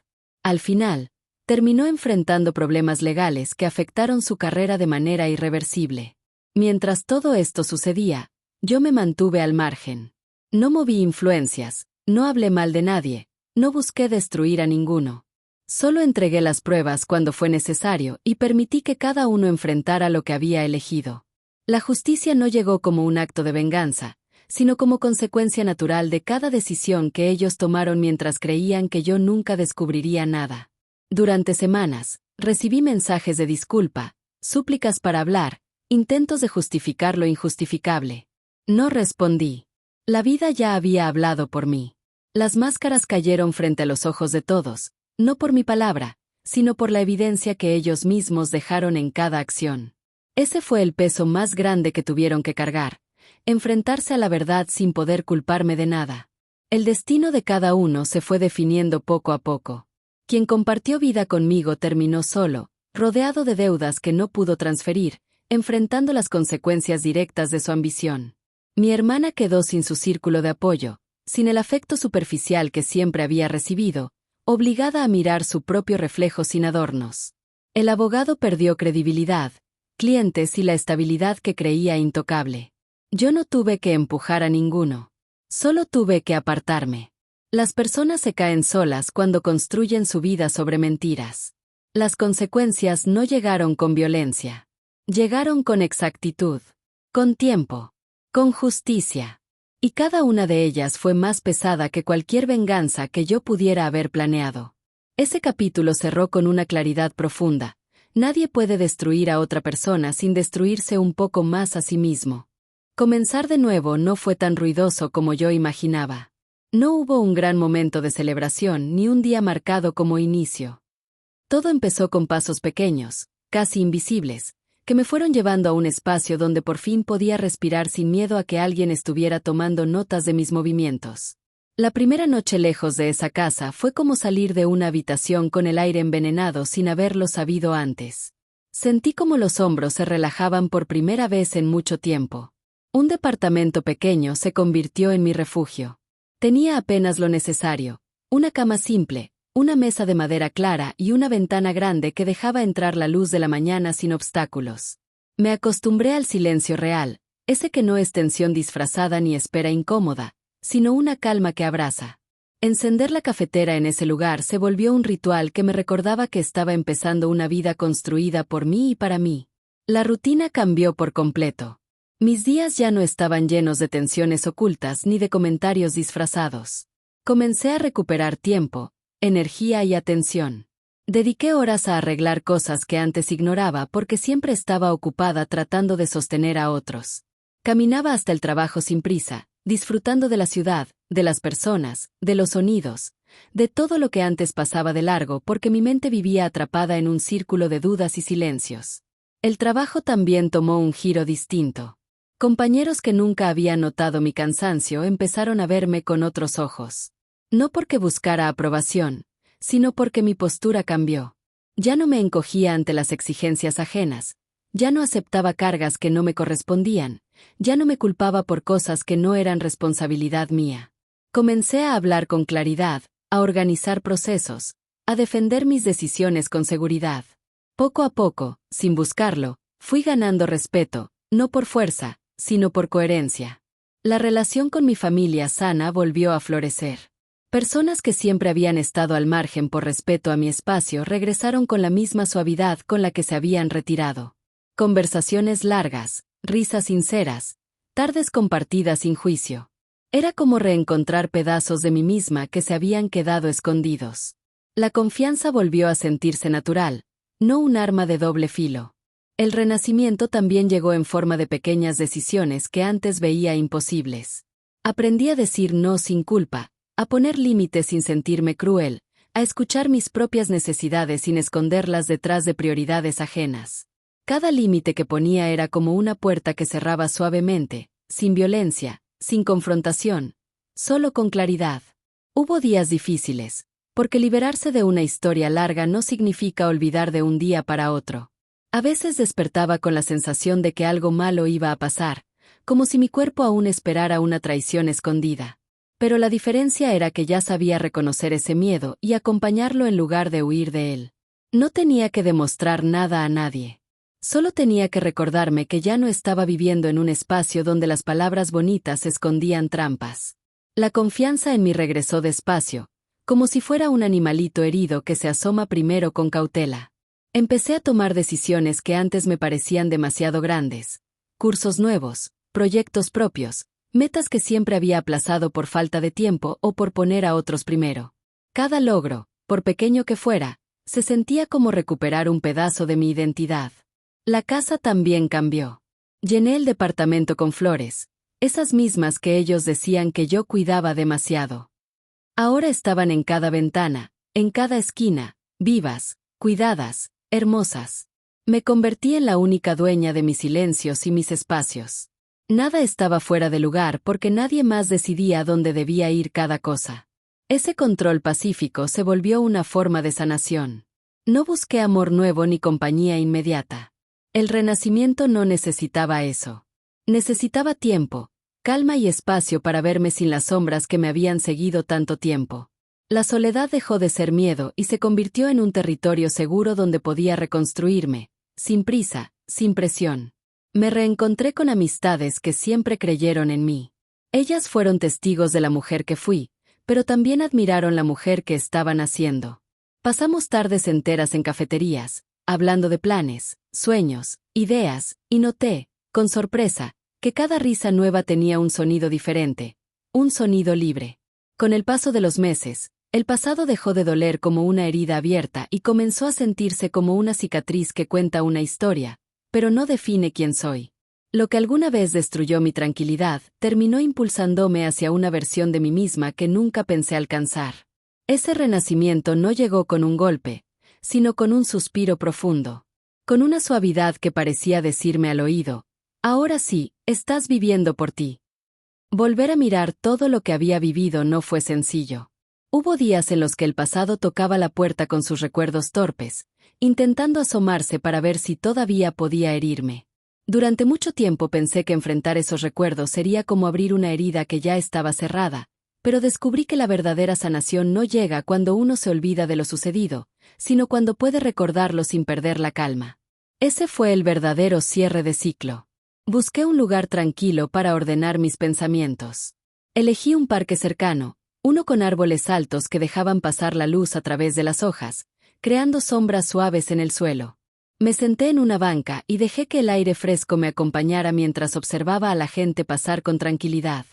Al final, terminó enfrentando problemas legales que afectaron su carrera de manera irreversible. Mientras todo esto sucedía, yo me mantuve al margen. No moví influencias, no hablé mal de nadie, no busqué destruir a ninguno. Solo entregué las pruebas cuando fue necesario y permití que cada uno enfrentara lo que había elegido. La justicia no llegó como un acto de venganza, sino como consecuencia natural de cada decisión que ellos tomaron mientras creían que yo nunca descubriría nada. Durante semanas, recibí mensajes de disculpa, súplicas para hablar, intentos de justificar lo injustificable. No respondí. La vida ya había hablado por mí. Las máscaras cayeron frente a los ojos de todos, no por mi palabra, sino por la evidencia que ellos mismos dejaron en cada acción. Ese fue el peso más grande que tuvieron que cargar, enfrentarse a la verdad sin poder culparme de nada. El destino de cada uno se fue definiendo poco a poco. Quien compartió vida conmigo terminó solo, rodeado de deudas que no pudo transferir, enfrentando las consecuencias directas de su ambición. Mi hermana quedó sin su círculo de apoyo, sin el afecto superficial que siempre había recibido, obligada a mirar su propio reflejo sin adornos. El abogado perdió credibilidad, clientes y la estabilidad que creía intocable. Yo no tuve que empujar a ninguno. Solo tuve que apartarme. Las personas se caen solas cuando construyen su vida sobre mentiras. Las consecuencias no llegaron con violencia. Llegaron con exactitud, con tiempo, con justicia. Y cada una de ellas fue más pesada que cualquier venganza que yo pudiera haber planeado. Ese capítulo cerró con una claridad profunda. Nadie puede destruir a otra persona sin destruirse un poco más a sí mismo. Comenzar de nuevo no fue tan ruidoso como yo imaginaba. No hubo un gran momento de celebración ni un día marcado como inicio. Todo empezó con pasos pequeños, casi invisibles, que me fueron llevando a un espacio donde por fin podía respirar sin miedo a que alguien estuviera tomando notas de mis movimientos. La primera noche lejos de esa casa fue como salir de una habitación con el aire envenenado sin haberlo sabido antes. Sentí como los hombros se relajaban por primera vez en mucho tiempo. Un departamento pequeño se convirtió en mi refugio. Tenía apenas lo necesario, una cama simple, una mesa de madera clara y una ventana grande que dejaba entrar la luz de la mañana sin obstáculos. Me acostumbré al silencio real, ese que no es tensión disfrazada ni espera incómoda, sino una calma que abraza. Encender la cafetera en ese lugar se volvió un ritual que me recordaba que estaba empezando una vida construida por mí y para mí. La rutina cambió por completo. Mis días ya no estaban llenos de tensiones ocultas ni de comentarios disfrazados. Comencé a recuperar tiempo, energía y atención. Dediqué horas a arreglar cosas que antes ignoraba porque siempre estaba ocupada tratando de sostener a otros. Caminaba hasta el trabajo sin prisa, disfrutando de la ciudad, de las personas, de los sonidos, de todo lo que antes pasaba de largo porque mi mente vivía atrapada en un círculo de dudas y silencios. El trabajo también tomó un giro distinto. Compañeros que nunca habían notado mi cansancio empezaron a verme con otros ojos. No porque buscara aprobación, sino porque mi postura cambió. Ya no me encogía ante las exigencias ajenas, ya no aceptaba cargas que no me correspondían, ya no me culpaba por cosas que no eran responsabilidad mía. Comencé a hablar con claridad, a organizar procesos, a defender mis decisiones con seguridad. Poco a poco, sin buscarlo, fui ganando respeto, no por fuerza, sino por coherencia. La relación con mi familia sana volvió a florecer. Personas que siempre habían estado al margen por respeto a mi espacio regresaron con la misma suavidad con la que se habían retirado. Conversaciones largas, risas sinceras, tardes compartidas sin juicio. Era como reencontrar pedazos de mí misma que se habían quedado escondidos. La confianza volvió a sentirse natural, no un arma de doble filo. El renacimiento también llegó en forma de pequeñas decisiones que antes veía imposibles. Aprendí a decir no sin culpa, a poner límites sin sentirme cruel, a escuchar mis propias necesidades sin esconderlas detrás de prioridades ajenas. Cada límite que ponía era como una puerta que cerraba suavemente, sin violencia, sin confrontación, solo con claridad. Hubo días difíciles, porque liberarse de una historia larga no significa olvidar de un día para otro. A veces despertaba con la sensación de que algo malo iba a pasar, como si mi cuerpo aún esperara una traición escondida. Pero la diferencia era que ya sabía reconocer ese miedo y acompañarlo en lugar de huir de él. No tenía que demostrar nada a nadie. Solo tenía que recordarme que ya no estaba viviendo en un espacio donde las palabras bonitas escondían trampas. La confianza en mí regresó despacio, como si fuera un animalito herido que se asoma primero con cautela. Empecé a tomar decisiones que antes me parecían demasiado grandes. Cursos nuevos, proyectos propios, metas que siempre había aplazado por falta de tiempo o por poner a otros primero. Cada logro, por pequeño que fuera, se sentía como recuperar un pedazo de mi identidad. La casa también cambió. Llené el departamento con flores, esas mismas que ellos decían que yo cuidaba demasiado. Ahora estaban en cada ventana, en cada esquina, vivas, cuidadas, hermosas. Me convertí en la única dueña de mis silencios y mis espacios. Nada estaba fuera de lugar porque nadie más decidía dónde debía ir cada cosa. Ese control pacífico se volvió una forma de sanación. No busqué amor nuevo ni compañía inmediata. El renacimiento no necesitaba eso. Necesitaba tiempo, calma y espacio para verme sin las sombras que me habían seguido tanto tiempo. La soledad dejó de ser miedo y se convirtió en un territorio seguro donde podía reconstruirme, sin prisa, sin presión. Me reencontré con amistades que siempre creyeron en mí. Ellas fueron testigos de la mujer que fui, pero también admiraron la mujer que estaba naciendo. Pasamos tardes enteras en cafeterías, hablando de planes, sueños, ideas, y noté, con sorpresa, que cada risa nueva tenía un sonido diferente, un sonido libre. Con el paso de los meses, el pasado dejó de doler como una herida abierta y comenzó a sentirse como una cicatriz que cuenta una historia, pero no define quién soy. Lo que alguna vez destruyó mi tranquilidad, terminó impulsándome hacia una versión de mí misma que nunca pensé alcanzar. Ese renacimiento no llegó con un golpe, sino con un suspiro profundo, con una suavidad que parecía decirme al oído: ahora sí, estás viviendo por ti. Volver a mirar todo lo que había vivido no fue sencillo. Hubo días en los que el pasado tocaba la puerta con sus recuerdos torpes, intentando asomarse para ver si todavía podía herirme. Durante mucho tiempo pensé que enfrentar esos recuerdos sería como abrir una herida que ya estaba cerrada, pero descubrí que la verdadera sanación no llega cuando uno se olvida de lo sucedido, sino cuando puede recordarlo sin perder la calma. Ese fue el verdadero cierre de ciclo. Busqué un lugar tranquilo para ordenar mis pensamientos. Elegí un parque cercano, uno con árboles altos que dejaban pasar la luz a través de las hojas, creando sombras suaves en el suelo. Me senté en una banca y dejé que el aire fresco me acompañara mientras observaba a la gente pasar con tranquilidad.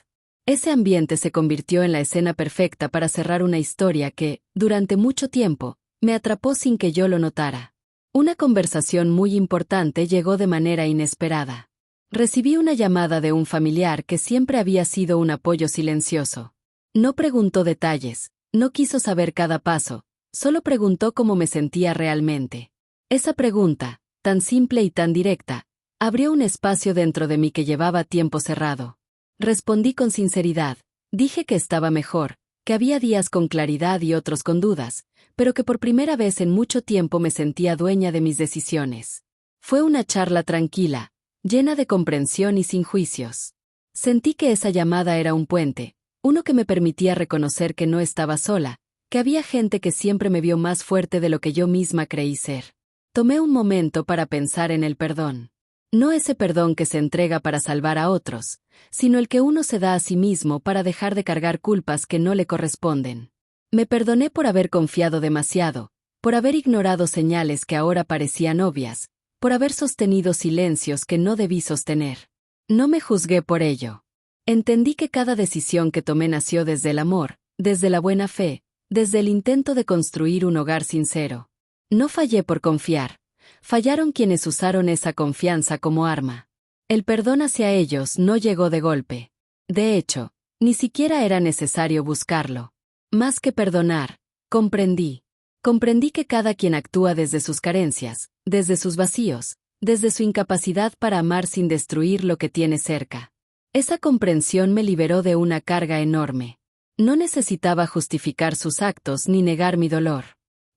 Ese ambiente se convirtió en la escena perfecta para cerrar una historia que, durante mucho tiempo, me atrapó sin que yo lo notara. Una conversación muy importante llegó de manera inesperada. Recibí una llamada de un familiar que siempre había sido un apoyo silencioso. No preguntó detalles, no quiso saber cada paso, solo preguntó cómo me sentía realmente. Esa pregunta, tan simple y tan directa, abrió un espacio dentro de mí que llevaba tiempo cerrado. Respondí con sinceridad, dije que estaba mejor, que había días con claridad y otros con dudas, pero que por primera vez en mucho tiempo me sentía dueña de mis decisiones. Fue una charla tranquila, llena de comprensión y sin juicios. Sentí que esa llamada era un puente, uno que me permitía reconocer que no estaba sola, que había gente que siempre me vio más fuerte de lo que yo misma creí ser. Tomé un momento para pensar en el perdón. No ese perdón que se entrega para salvar a otros, sino el que uno se da a sí mismo para dejar de cargar culpas que no le corresponden. Me perdoné por haber confiado demasiado, por haber ignorado señales que ahora parecían obvias, por haber sostenido silencios que no debí sostener. No me juzgué por ello. Entendí que cada decisión que tomé nació desde el amor, desde la buena fe, desde el intento de construir un hogar sincero. No fallé por confiar. Fallaron quienes usaron esa confianza como arma. El perdón hacia ellos no llegó de golpe. De hecho, ni siquiera era necesario buscarlo. Más que perdonar, comprendí. Comprendí que cada quien actúa desde sus carencias, desde sus vacíos, desde su incapacidad para amar sin destruir lo que tiene cerca. Esa comprensión me liberó de una carga enorme. No necesitaba justificar sus actos ni negar mi dolor.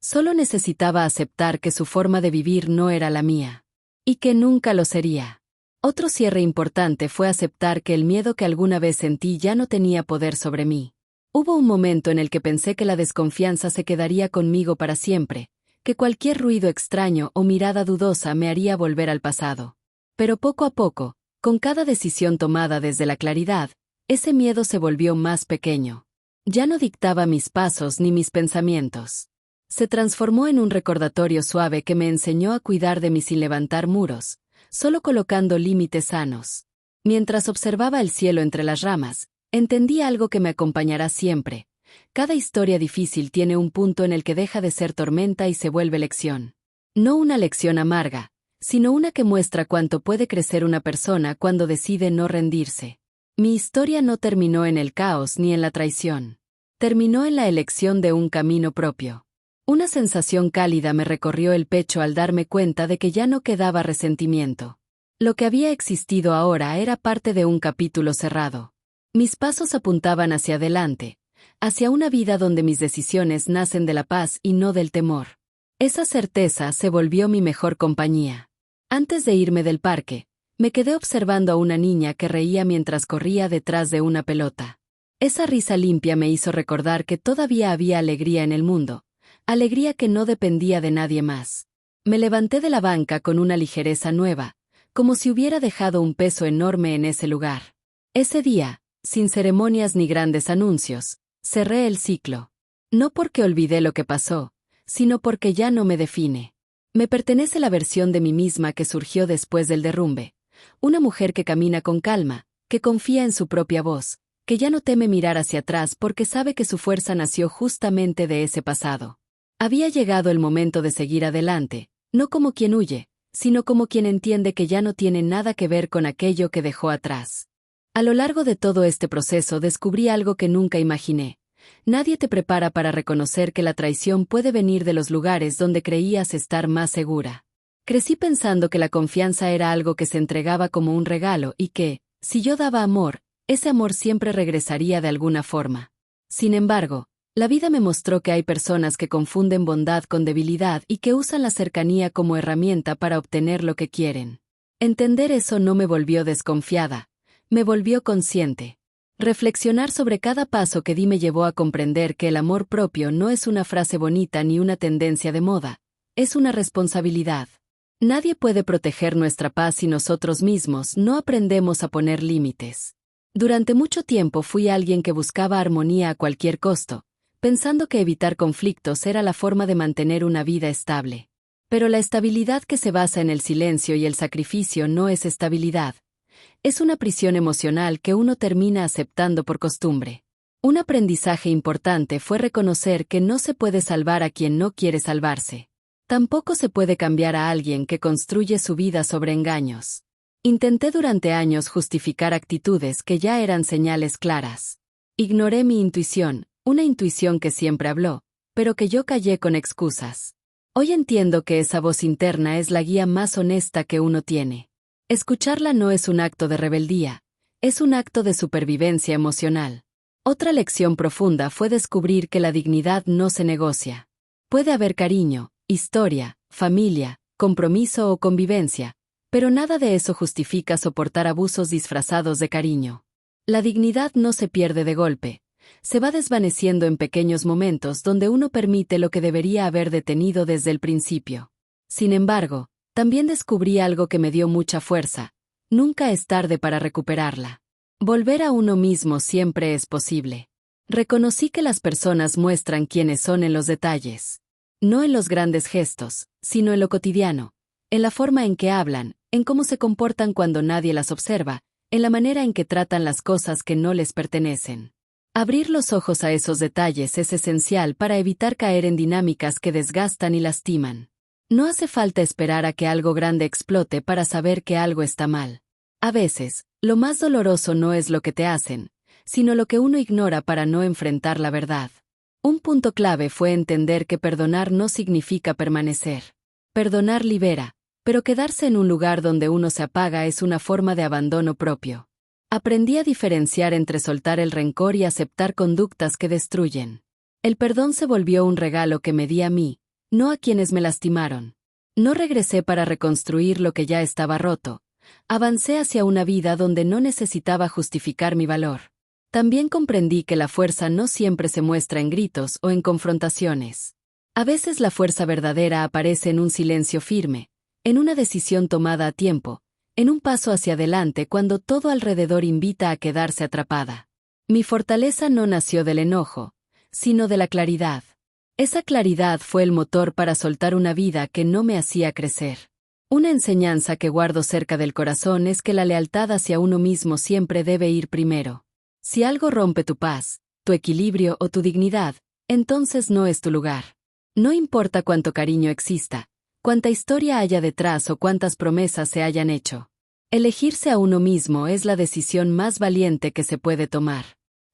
Solo necesitaba aceptar que su forma de vivir no era la mía. Y que nunca lo sería. Otro cierre importante fue aceptar que el miedo que alguna vez sentí ya no tenía poder sobre mí. Hubo un momento en el que pensé que la desconfianza se quedaría conmigo para siempre, que cualquier ruido extraño o mirada dudosa me haría volver al pasado. Pero poco a poco, con cada decisión tomada desde la claridad, ese miedo se volvió más pequeño. Ya no dictaba mis pasos ni mis pensamientos. Se transformó en un recordatorio suave que me enseñó a cuidar de mí sin levantar muros, solo colocando límites sanos. Mientras observaba el cielo entre las ramas, entendí algo que me acompañará siempre. Cada historia difícil tiene un punto en el que deja de ser tormenta y se vuelve lección. No una lección amarga, sino una que muestra cuánto puede crecer una persona cuando decide no rendirse. Mi historia no terminó en el caos ni en la traición. Terminó en la elección de un camino propio. Una sensación cálida me recorrió el pecho al darme cuenta de que ya no quedaba resentimiento. Lo que había existido ahora era parte de un capítulo cerrado. Mis pasos apuntaban hacia adelante, hacia una vida donde mis decisiones nacen de la paz y no del temor. Esa certeza se volvió mi mejor compañía. Antes de irme del parque, me quedé observando a una niña que reía mientras corría detrás de una pelota. Esa risa limpia me hizo recordar que todavía había alegría en el mundo. Alegría que no dependía de nadie más. Me levanté de la banca con una ligereza nueva, como si hubiera dejado un peso enorme en ese lugar. Ese día, sin ceremonias ni grandes anuncios, cerré el ciclo. No porque olvidé lo que pasó, sino porque ya no me define. Me pertenece la versión de mí misma que surgió después del derrumbe. Una mujer que camina con calma, que confía en su propia voz, que ya no teme mirar hacia atrás porque sabe que su fuerza nació justamente de ese pasado. Había llegado el momento de seguir adelante, no como quien huye, sino como quien entiende que ya no tiene nada que ver con aquello que dejó atrás. A lo largo de todo este proceso descubrí algo que nunca imaginé. Nadie te prepara para reconocer que la traición puede venir de los lugares donde creías estar más segura. Crecí pensando que la confianza era algo que se entregaba como un regalo y que, si yo daba amor, ese amor siempre regresaría de alguna forma. Sin embargo, la vida me mostró que hay personas que confunden bondad con debilidad y que usan la cercanía como herramienta para obtener lo que quieren. Entender eso no me volvió desconfiada, me volvió consciente. Reflexionar sobre cada paso que di me llevó a comprender que el amor propio no es una frase bonita ni una tendencia de moda, es una responsabilidad. Nadie puede proteger nuestra paz si nosotros mismos no aprendemos a poner límites. Durante mucho tiempo fui alguien que buscaba armonía a cualquier costo, pensando que evitar conflictos era la forma de mantener una vida estable. Pero la estabilidad que se basa en el silencio y el sacrificio no es estabilidad. Es una prisión emocional que uno termina aceptando por costumbre. Un aprendizaje importante fue reconocer que no se puede salvar a quien no quiere salvarse. Tampoco se puede cambiar a alguien que construye su vida sobre engaños. Intenté durante años justificar actitudes que ya eran señales claras. Ignoré mi intuición, una intuición que siempre habló, pero que yo callé con excusas. Hoy entiendo que esa voz interna es la guía más honesta que uno tiene. Escucharla no es un acto de rebeldía, es un acto de supervivencia emocional. Otra lección profunda fue descubrir que la dignidad no se negocia. Puede haber cariño, historia, familia, compromiso o convivencia, pero nada de eso justifica soportar abusos disfrazados de cariño. La dignidad no se pierde de golpe, se va desvaneciendo en pequeños momentos donde uno permite lo que debería haber detenido desde el principio. Sin embargo, también descubrí algo que me dio mucha fuerza: nunca es tarde para recuperarla. Volver a uno mismo siempre es posible. Reconocí que las personas muestran quiénes son en los detalles. No en los grandes gestos, sino en lo cotidiano, en la forma en que hablan, en cómo se comportan cuando nadie las observa, en la manera en que tratan las cosas que no les pertenecen. Abrir los ojos a esos detalles es esencial para evitar caer en dinámicas que desgastan y lastiman. No hace falta esperar a que algo grande explote para saber que algo está mal. A veces, lo más doloroso no es lo que te hacen, sino lo que uno ignora para no enfrentar la verdad. Un punto clave fue entender que perdonar no significa permanecer. Perdonar libera, pero quedarse en un lugar donde uno se apaga es una forma de abandono propio. Aprendí a diferenciar entre soltar el rencor y aceptar conductas que destruyen. El perdón se volvió un regalo que me di a mí, no a quienes me lastimaron. No regresé para reconstruir lo que ya estaba roto. Avancé hacia una vida donde no necesitaba justificar mi valor. También comprendí que la fuerza no siempre se muestra en gritos o en confrontaciones. A veces la fuerza verdadera aparece en un silencio firme, en una decisión tomada a tiempo, en un paso hacia adelante cuando todo alrededor invita a quedarse atrapada. Mi fortaleza no nació del enojo, sino de la claridad. Esa claridad fue el motor para soltar una vida que no me hacía crecer. Una enseñanza que guardo cerca del corazón es que la lealtad hacia uno mismo siempre debe ir primero. Si algo rompe tu paz, tu equilibrio o tu dignidad, entonces no es tu lugar. No importa cuánto cariño exista, cuánta historia haya detrás o cuántas promesas se hayan hecho. Elegirse a uno mismo es la decisión más valiente que se puede tomar.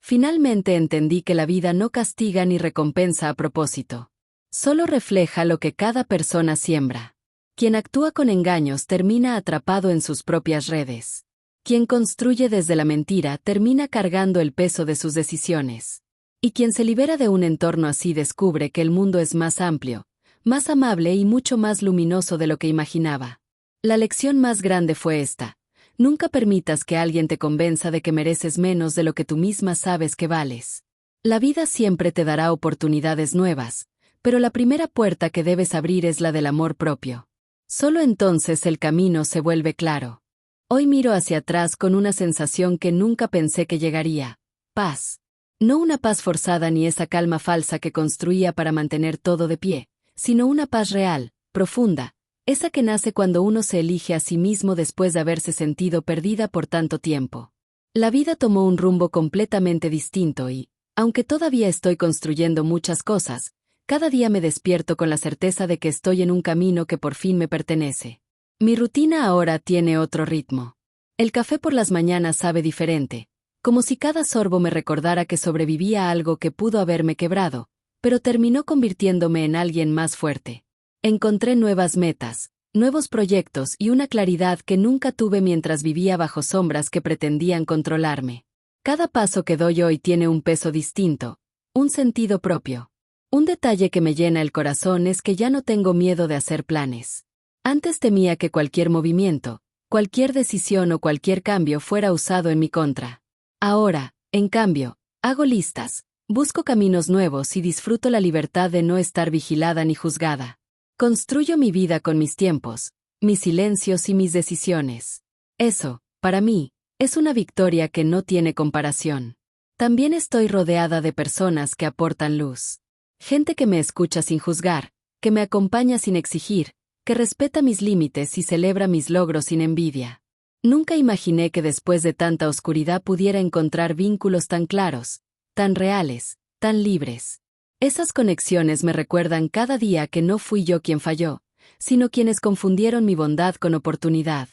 Finalmente entendí que la vida no castiga ni recompensa a propósito. Solo refleja lo que cada persona siembra. Quien actúa con engaños termina atrapado en sus propias redes. Quien construye desde la mentira termina cargando el peso de sus decisiones. Y quien se libera de un entorno así descubre que el mundo es más amplio, más amable y mucho más luminoso de lo que imaginaba. La lección más grande fue esta: nunca permitas que alguien te convenza de que mereces menos de lo que tú misma sabes que vales. La vida siempre te dará oportunidades nuevas, pero la primera puerta que debes abrir es la del amor propio. Solo entonces el camino se vuelve claro. Hoy miro hacia atrás con una sensación que nunca pensé que llegaría: paz. No una paz forzada ni esa calma falsa que construía para mantener todo de pie, sino una paz real, profunda, esa que nace cuando uno se elige a sí mismo después de haberse sentido perdida por tanto tiempo. La vida tomó un rumbo completamente distinto y, aunque todavía estoy construyendo muchas cosas, cada día me despierto con la certeza de que estoy en un camino que por fin me pertenece. Mi rutina ahora tiene otro ritmo. El café por las mañanas sabe diferente, como si cada sorbo me recordara que sobreviví a algo que pudo haberme quebrado, pero terminó convirtiéndome en alguien más fuerte. Encontré nuevas metas, nuevos proyectos y una claridad que nunca tuve mientras vivía bajo sombras que pretendían controlarme. Cada paso que doy hoy tiene un peso distinto, un sentido propio. Un detalle que me llena el corazón es que ya no tengo miedo de hacer planes. Antes temía que cualquier movimiento, cualquier decisión o cualquier cambio fuera usado en mi contra. Ahora, en cambio, hago listas, busco caminos nuevos y disfruto la libertad de no estar vigilada ni juzgada. Construyo mi vida con mis tiempos, mis silencios y mis decisiones. Eso, para mí, es una victoria que no tiene comparación. También estoy rodeada de personas que aportan luz. Gente que me escucha sin juzgar, que me acompaña sin exigir, que respeta mis límites y celebra mis logros sin envidia. Nunca imaginé que después de tanta oscuridad pudiera encontrar vínculos tan claros, tan reales, tan libres. Esas conexiones me recuerdan cada día que no fui yo quien falló, sino quienes confundieron mi bondad con oportunidad.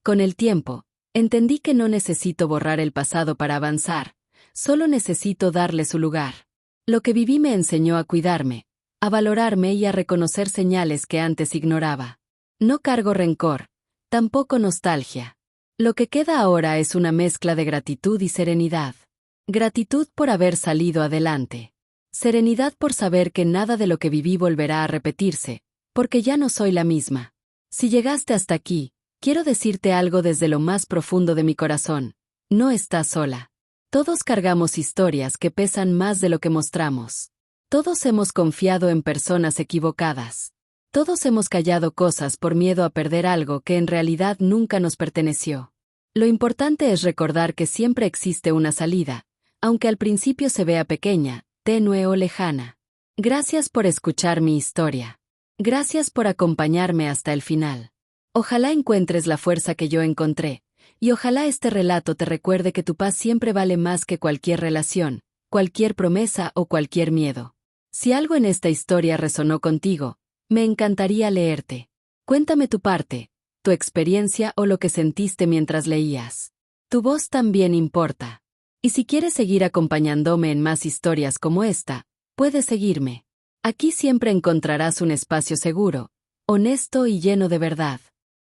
Con el tiempo, entendí que no necesito borrar el pasado para avanzar, solo necesito darle su lugar. Lo que viví me enseñó a cuidarme, a valorarme y a reconocer señales que antes ignoraba. No cargo rencor, tampoco nostalgia. Lo que queda ahora es una mezcla de gratitud y serenidad. Gratitud por haber salido adelante. Serenidad por saber que nada de lo que viví volverá a repetirse, porque ya no soy la misma. Si llegaste hasta aquí, quiero decirte algo desde lo más profundo de mi corazón: no estás sola. Todos cargamos historias que pesan más de lo que mostramos. Todos hemos confiado en personas equivocadas. Todos hemos callado cosas por miedo a perder algo que en realidad nunca nos perteneció. Lo importante es recordar que siempre existe una salida, aunque al principio se vea pequeña, tenue o lejana. Gracias por escuchar mi historia. Gracias por acompañarme hasta el final. Ojalá encuentres la fuerza que yo encontré, y ojalá este relato te recuerde que tu paz siempre vale más que cualquier relación, cualquier promesa o cualquier miedo. Si algo en esta historia resonó contigo, me encantaría leerte. Cuéntame tu parte, tu experiencia o lo que sentiste mientras leías. Tu voz también importa. Y si quieres seguir acompañándome en más historias como esta, puedes seguirme. Aquí siempre encontrarás un espacio seguro, honesto y lleno de verdad.